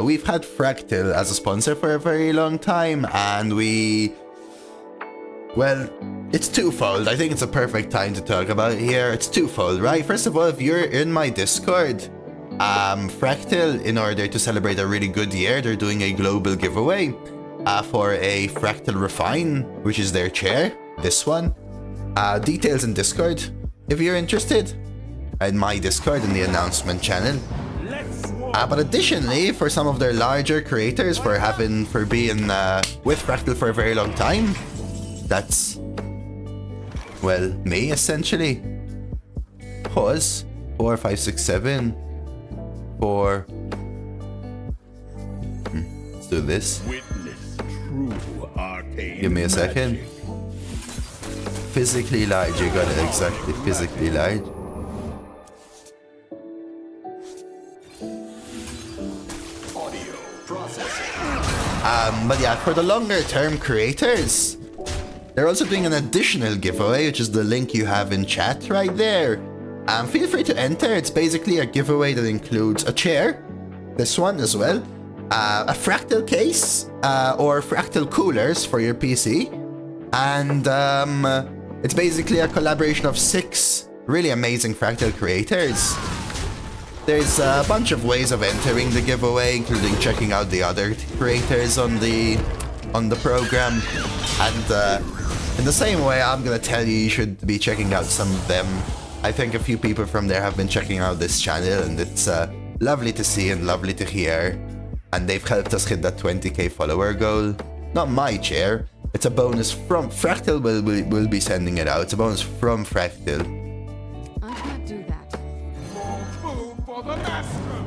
We've had Fractal as a sponsor for a very long time, and well, it's twofold. I think it's a perfect time to talk about it here. It's twofold, right? First of all, if you're in my Discord, Fractal, in order to celebrate a really good year, they're doing a global giveaway for a Fractal Refine, which is their chair, this one. Details in Discord, if you're interested, in my Discord in the announcement channel. But additionally, for some of their larger creators for being with Fractal for a very long time, that's, well, me essentially. Pause. 4, 5, 6, 7. 4. Let's do this. Witness true arcane Give me a second. magic. Physically lied. You got it exactly. Physically lied. Audio processing. But yeah, for the longer term creators, they're also doing an additional giveaway, which is the link you have in chat right there. Feel free to enter. It's basically a giveaway that includes a chair, this one as well, a fractal case, or fractal coolers for your PC, and it's basically a collaboration of 6 really amazing fractal creators. There's a bunch of ways of entering the giveaway, including checking out the other creators on the program, and in the same way, I'm gonna tell you should be checking out some of them. I think a few people from there have been checking out this channel, and it's lovely to see and lovely to hear. And they've helped us hit that 20k follower goal. Not my chair. It's a bonus from Fractal. Will be sending it out. It's a bonus from Fractal. I can't do that. More food for the master.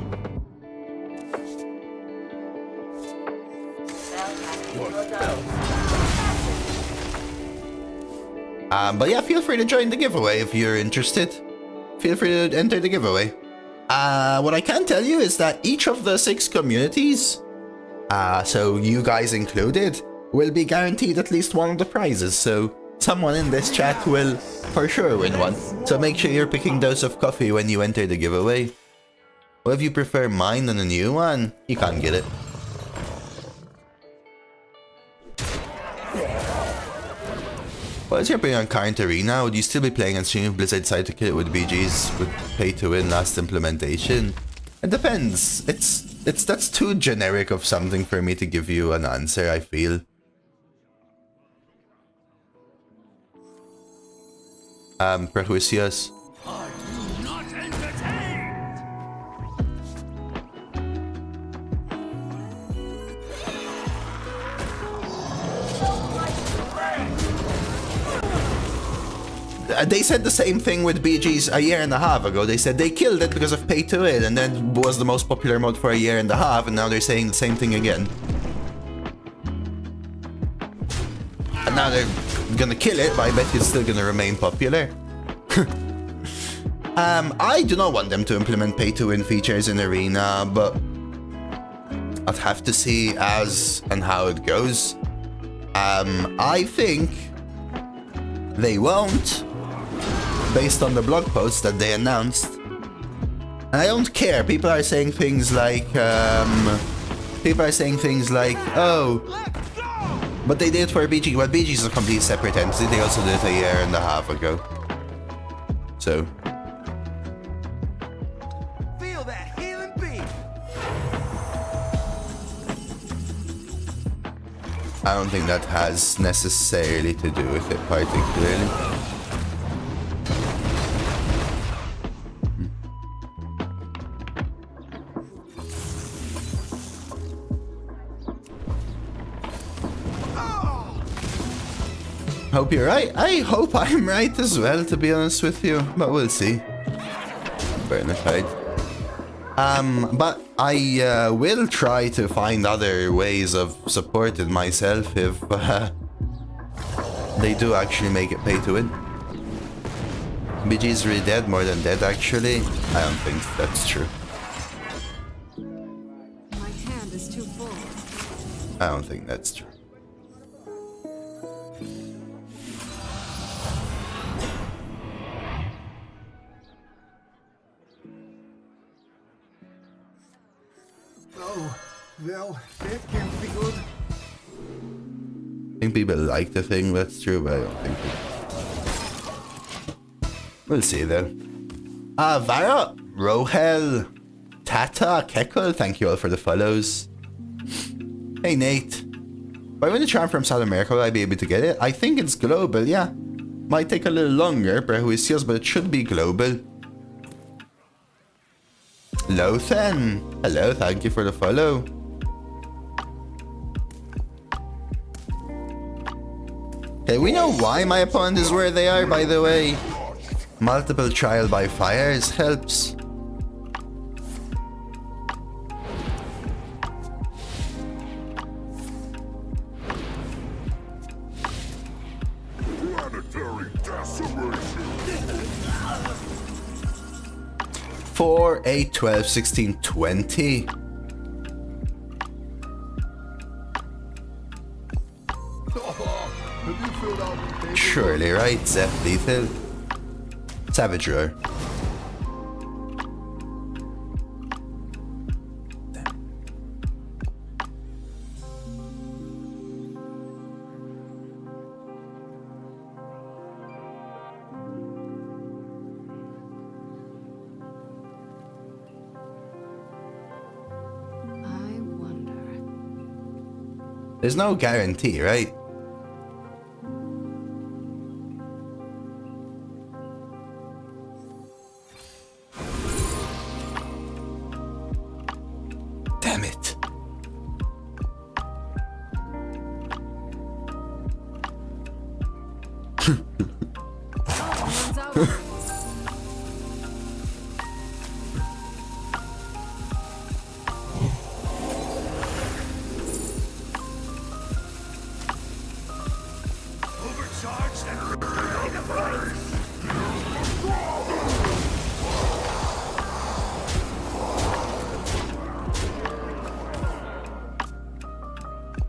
What else? But yeah, feel free to join the giveaway if you're interested. Feel free to enter the giveaway. What I can tell you is that each of the 6 communities, so you guys included, will be guaranteed at least one of the prizes. So someone in this chat will for sure win one. So make sure you're picking Dose of Coffee when you enter the giveaway. Or if you prefer mine than a new one, you can't get it. What's your opinion on current arena? Would you still be playing and streaming if Blizzard decided to kill it with BGs with pay to win last implementation? It depends. That's too generic of something for me to give you an answer, I feel. Prejuicios. Are you not entertained? They said the same thing with BGs a year and a half ago. They said they killed it because of pay to win, and then was the most popular mode for a year and a half, and now they're saying the same thing again. And now they're gonna kill it, but I bet it's still gonna remain popular. I do not want them to implement pay to win features in Arena, but I'd have to see as and how it goes. I think they won't, based on the blog post that they announced. And I don't care. People are saying things like, oh, but they did it for BG. Well, BG is a complete separate entity. They also did it a year and a half ago. So. Feel that healing beat. I don't think that has necessarily to do with it particularly. Hope you're right. I hope I'm right as well, to be honest with you, but we'll see. Burnified. But I will try to find other ways of supporting myself if they do actually make it pay to win. BG is really dead, more than dead actually. I don't think that's true. My hand is too full. I don't think that's true. Oh, well, that can't be good. I think people like the thing, that's true, but I don't think it is. We'll see though. Vara, Rohel, Tata, Kekel, thank you all for the follows. Hey Nate. If I win the charm from South America, will I be able to get it? I think it's global, yeah. Might take a little longer, Prejuicios, but it should be global. Lothan, hello, thank you for the follow. Okay, we know why my opponent is where they are, by the way. Multiple trial by fires helps. Planetary decimation. 4, 8, 12, 16, 20. Surely, right? Zep lethal. Savage roar. I wonder. There's no guarantee, right? Damn it. Hands out. Overcharged and ready to burst.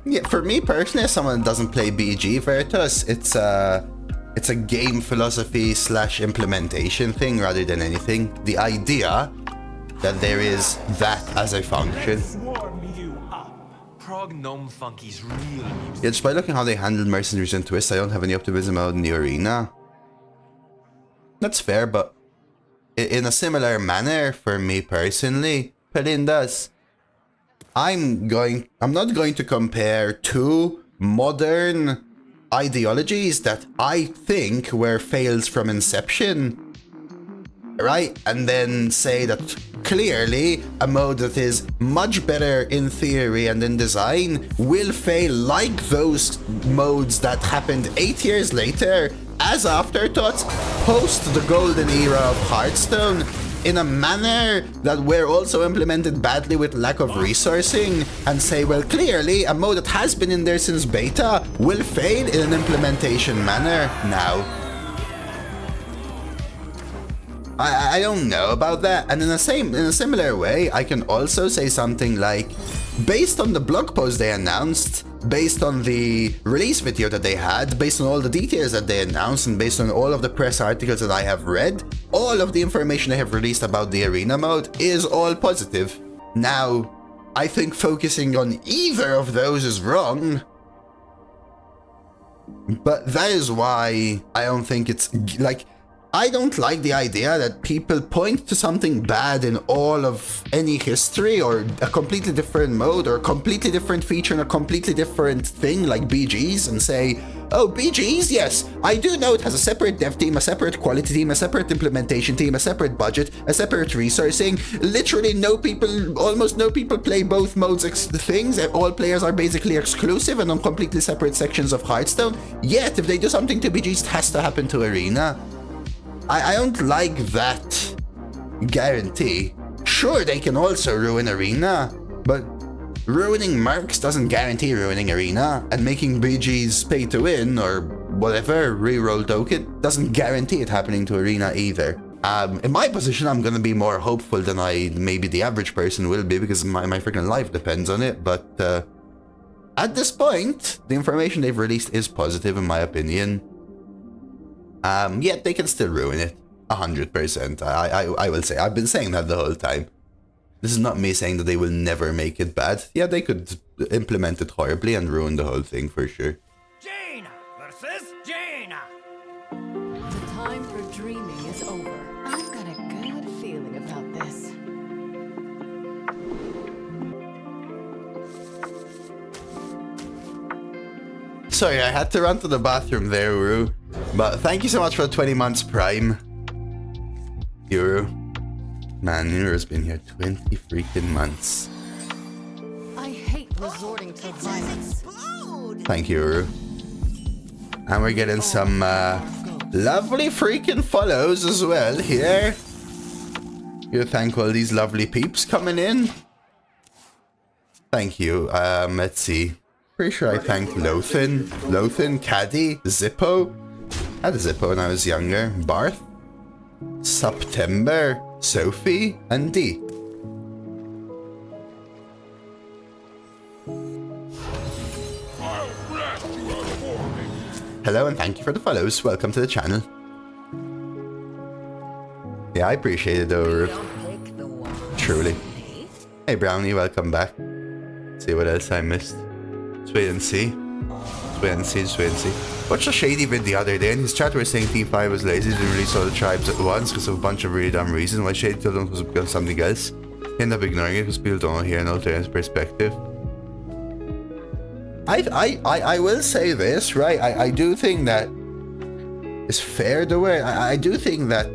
Yeah, for me personally, as someone that doesn't play BG Veritas, it's a game philosophy / implementation thing rather than anything. The idea that there is that as a function. Warm you up. Prog Gnome Funky's real music. Yeah, just by looking how they handled mercenaries and twists, I don't have any optimism out in the arena. That's fair, but in a similar manner for me personally, Pelin does. I'm not going to compare two modern ideologies that I think were fails from inception, right? And then say that clearly a mode that is much better in theory and in design will fail like those modes that happened 8 years later as afterthoughts post the golden era of Hearthstone in a manner that were also implemented badly with lack of resourcing, and say, well, clearly a mode that has been in there since beta will fail in an implementation manner now. I don't know about that. And in a similar way, I can also say something like, based on the blog post they announced, based on the release video that they had, based on all the details that they announced, and based on all of the press articles that I have read, all of the information they have released about the arena mode is all positive. Now, I think focusing on either of those is wrong, but that is why I don't think it's like, I don't like the idea that people point to something bad in all of any history, or a completely different mode, or a completely different feature and a completely different thing like BGs, and say, oh, BGs, yes, I do know it has a separate dev team, a separate quality team, a separate implementation team, a separate budget, a separate resourcing. Literally almost no people play both modes things. All players are basically exclusive and on completely separate sections of Hearthstone. Yet, if they do something to BGs, it has to happen to Arena. I don't like that guarantee. Sure, they can also ruin Arena, but ruining Mercs doesn't guarantee ruining Arena, and making BGs pay to win or whatever, reroll token, doesn't guarantee it happening to Arena either. In my position, I'm gonna be more hopeful than maybe the average person will be, because my freaking life depends on it, but at this point, the information they've released is positive in my opinion. Yet they can still ruin it, 100%. I will say, I've been saying that the whole time. This is not me saying that they will never make it bad. Yeah, they could implement it horribly and ruin the whole thing for sure. Jaina versus Jaina. The time for dreaming is over. I've got a good feeling about this. Sorry, I had to run to the bathroom there, Uru. But thank you so much for the 20 months Prime, Uru. Man, Uru's been here 20 freaking months. I hate resorting to violence. Thank you, Uru. And we're getting some lovely freaking follows as well here. You thank all these lovely peeps coming in. Thank you. Let's see. Pretty sure I thanked Lothin, Caddy, Zippo. I had a Zippo when I was younger. Barth, September, Sophie, and D. Hello and thank you for the follows. Welcome to the channel. Yeah, I appreciate it though. Truly. Hey Brownie, welcome back. Let's see what else I missed. Let's wait and see. Just wait and see. Watched a Shady vid the other day and his chat were saying Team 5 was lazy, didn't release all the tribes at once because of a bunch of really dumb reasons. Why Shady told them it was because of something else. He ended up ignoring it because people don't hear an alternative perspective. I will say this, right? I do think that it's fair the way. I do think that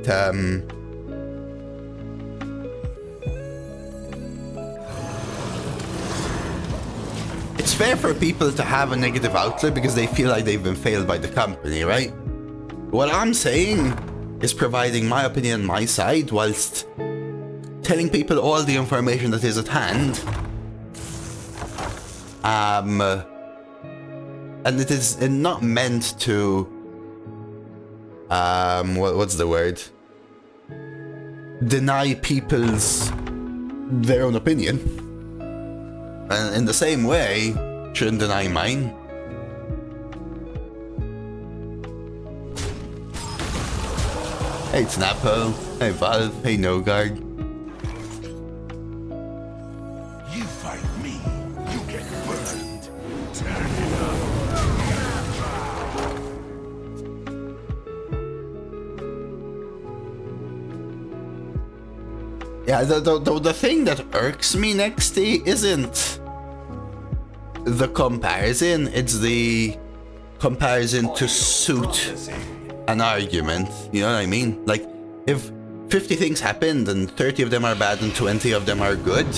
it's fair for people to have a negative outlook because they feel like they've been failed by the company, right? What I'm saying is providing my opinion on my side whilst telling people all the information that is at hand. And it is not meant to, what's the word? Deny people's their own opinion. And in the same way, shouldn't deny mine. Hey Snappo, hey Valve, hey Nogard. You fight me, you get burned. Turn it up. Yeah, the thing that irks me, Nexty, isn't the comparison, it's the comparison to suit an argument, you know what I mean? Like, if 50 things happened and 30 of them are bad and 20 of them are good,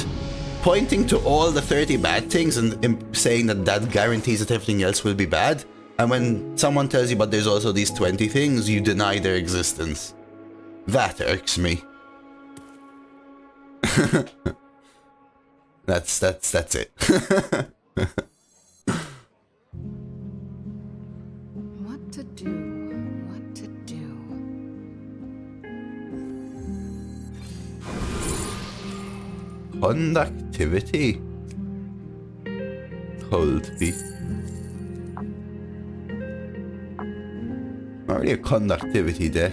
pointing to all the 30 bad things and saying that guarantees that everything else will be bad, and when someone tells you but there's also these 20 things, you deny their existence. That irks me. That's it. What to do? What to do? Conductivity. Hold beat. Already a conductivity deck.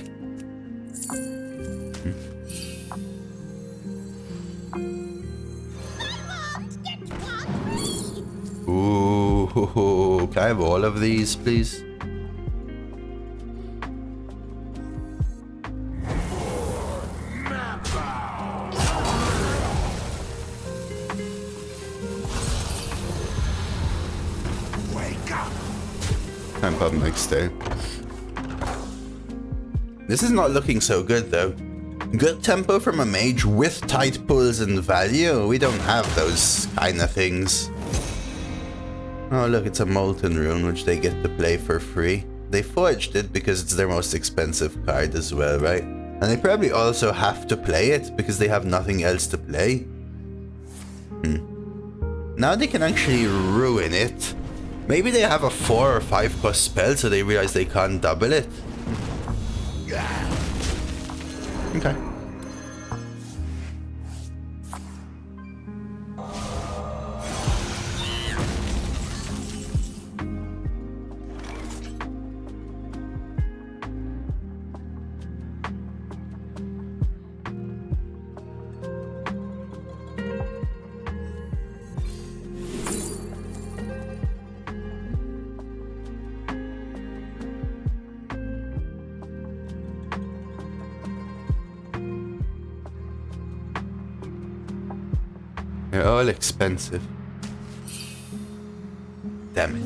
Ooh, can I have all of these, please? Wake up. Time pub next day. This is not looking so good though. Good tempo from a mage with tight pulls and value. We don't have those kind of things. Oh look, it's a Molten Rune which they get to play for free. They forged it because it's their most expensive card as well, right? And they probably also have to play it because they have nothing else to play. Now they can actually ruin it. Maybe they have a 4 or 5 cost spell so they realize they can't double it. Okay. They're all expensive. Damn it.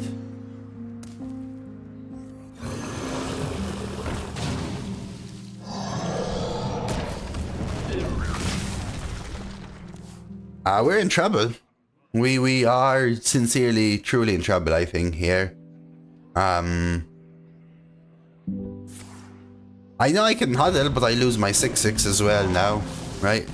We're in trouble. We are sincerely, truly in trouble, I think, here. I know I can huddle, but I lose my 6/6 as well now, right?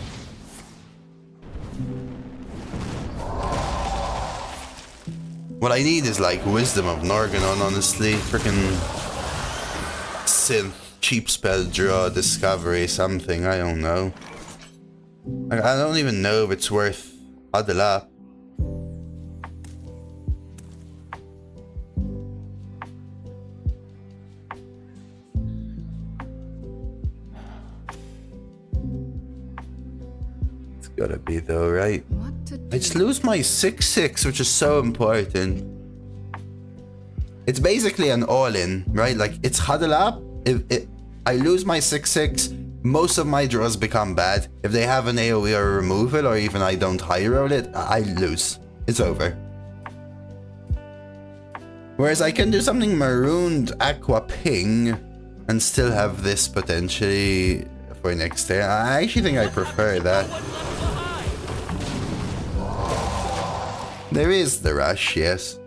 What I need is like Wisdom of Norganon, honestly. Freaking synth, cheap spell draw, discovery, something, I don't know. Like, I don't even know if it's worth huddle up. It's gotta be though, right? What to do? I just lose my 6/6, which is so important. It's basically an all-in, right? Like, it's huddle up. If I lose my 6/6, most of my draws become bad. If they have an AoE or a removal, or even I don't high roll it, I lose. It's over. Whereas I can do something marooned aqua ping and still have this potentially for next day. I actually think I prefer that. There is the rush, yes.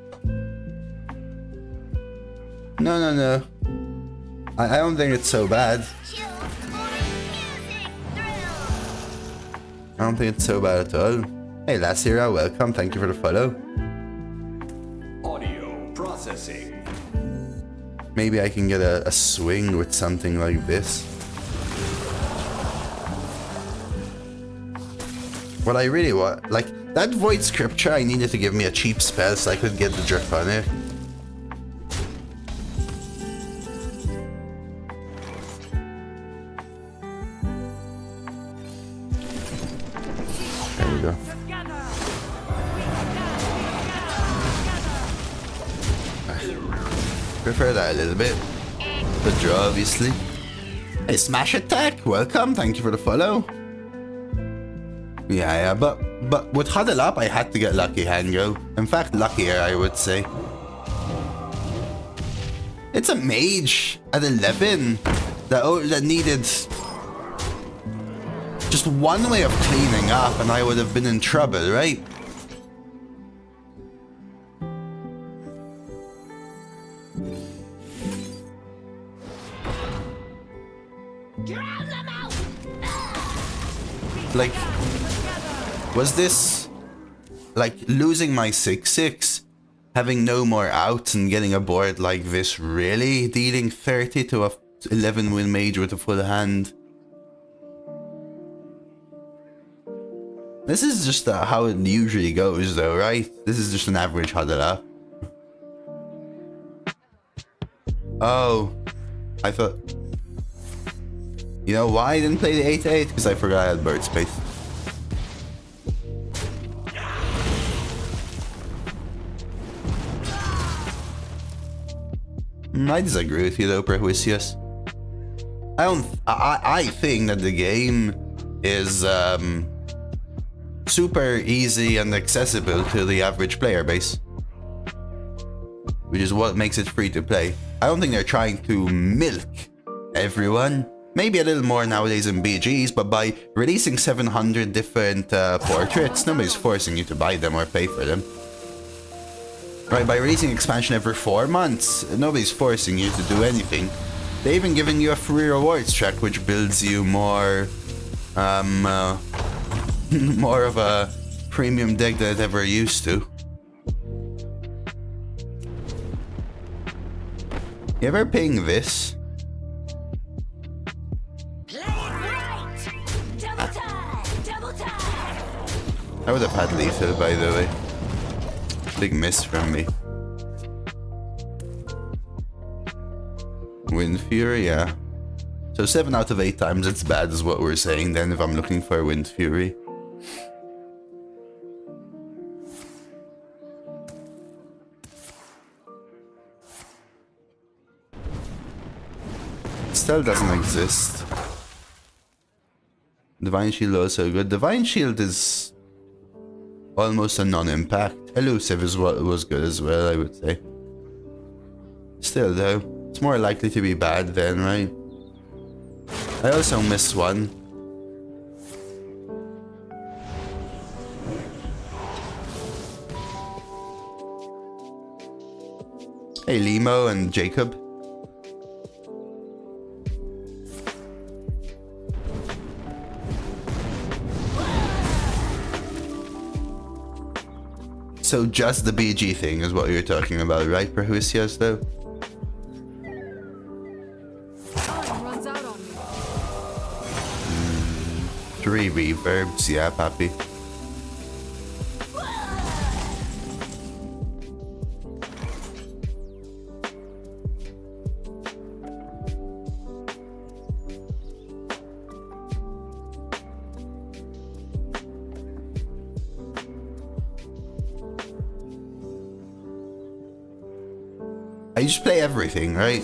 No. I don't think it's so bad. I don't think it's so bad at all. Hey, Lassira, welcome. Thank you for the follow. Audio processing. Maybe I can get a swing with something like this. What I really want, like, that Void Scripture, I needed to give me a cheap spell so I could get the Draconic. There we go. Prefer that a little bit. The draw, obviously. Hey, Smash Attack, welcome. Thank you for the follow. Yeah, but with Huddle Up, I had to get lucky, Hango. In fact, luckier, I would say. It's a Mage at 11 that needed just one way of cleaning up, and I would have been in trouble, right? Like, was this like losing my 6/6, having no more outs and getting a board like this really dealing 30 to a 11 win Mage with a full hand? This is just how it usually goes though, right? This is just an average huddle up. Oh, I thought... You know why I didn't play the 8/8? Because I forgot I had bird space. I disagree with you though, Prejuicious. I think that the game is super easy and accessible to the average player base, which is what makes it free to play. I don't think they're trying to milk everyone. Maybe a little more nowadays in BGs, but by releasing 700 different portraits, nobody's forcing you to buy them or pay for them. Right, by releasing expansion every 4 months, nobody's forcing you to do anything. They're even giving you a free rewards track, which builds you more, more of a premium deck than it ever used to. You ever ping this? I would have had lethal, by the way. Big miss from me. Wind Fury, yeah. So 7 out of 8 times it's bad is what we're saying then if I'm looking for Wind Fury. It still doesn't exist. Divine Shield also good. Divine Shield is almost a non-impact. Elusive is what was good as well, I would say. Still though, it's more likely to be bad then, right? I also missed one. Hey Limo and Jacob. So just the BG thing is what you're talking about, right, Perhusias, though? Time runs out on me. 3 reverbs, yeah, papi. I just play everything, right?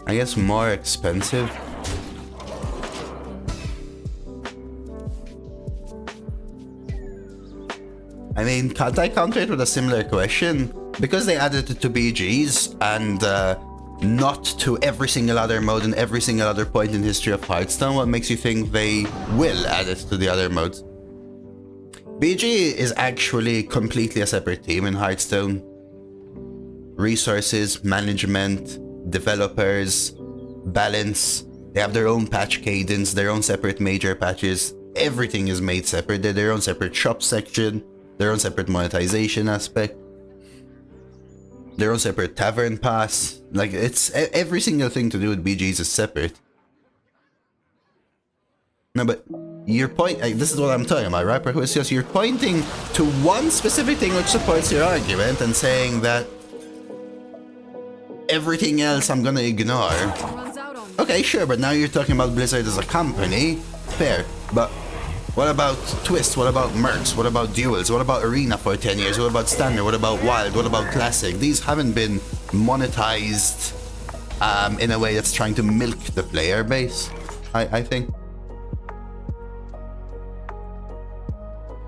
I guess more expensive. I mean, can't I counter it with a similar question? Because they added it to BGs and not to every single other mode and every single other point in history of Hearthstone, what makes you think they will add it to the other modes? BG is actually completely a separate team in Hearthstone. Resources, management, developers, balance, they have their own patch cadence, their own separate major patches, everything is made separate, they're their own separate shop section, their own separate monetization aspect, their own separate tavern pass. Like, it's every single thing to do with BGs is separate. No, but your point, this is what I'm talking about, right? It's just you're pointing to one specific thing which supports your argument and saying that everything else I'm gonna ignore. Okay, sure, but now you're talking about Blizzard as a company. Fair, but what about Twist? What about Mercs? What about Duels? What about Arena for 10 years? What about Standard? What about Wild? What about Classic? These haven't been monetized in a way that's trying to milk the player base, I think.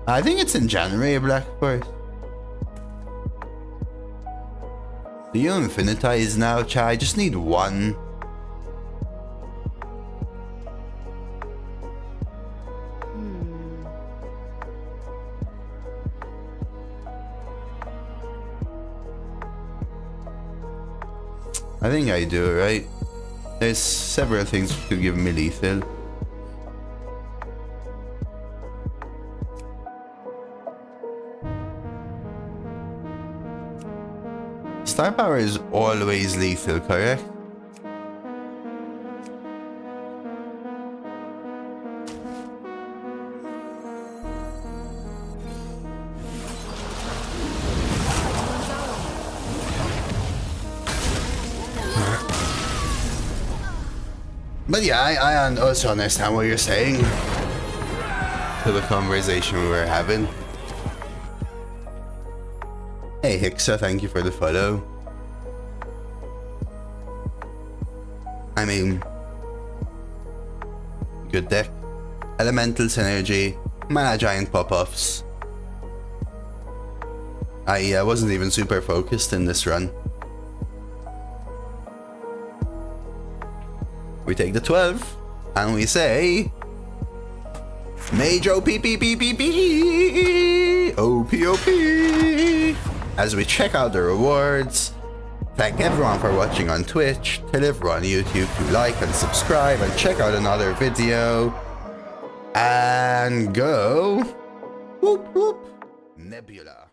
I think it's in January, Black Force. Do you infinitize now, Cha? I just need one. I think I do, right? There's several things that could give me lethal. Star power is always lethal, correct? But yeah, I also understand what you're saying to the conversation we were having. Hey Hixa, thank you for the follow. I mean, good deck. Elemental Synergy, Mana Giant pop-offs. I wasn't even super focused in this run. We take the 12 and we say Mage OPPPPP OPOP as we check out the rewards. Thank everyone for watching on Twitch. Tell everyone on YouTube to like and subscribe and check out another video. And go whoop whoop Nebula.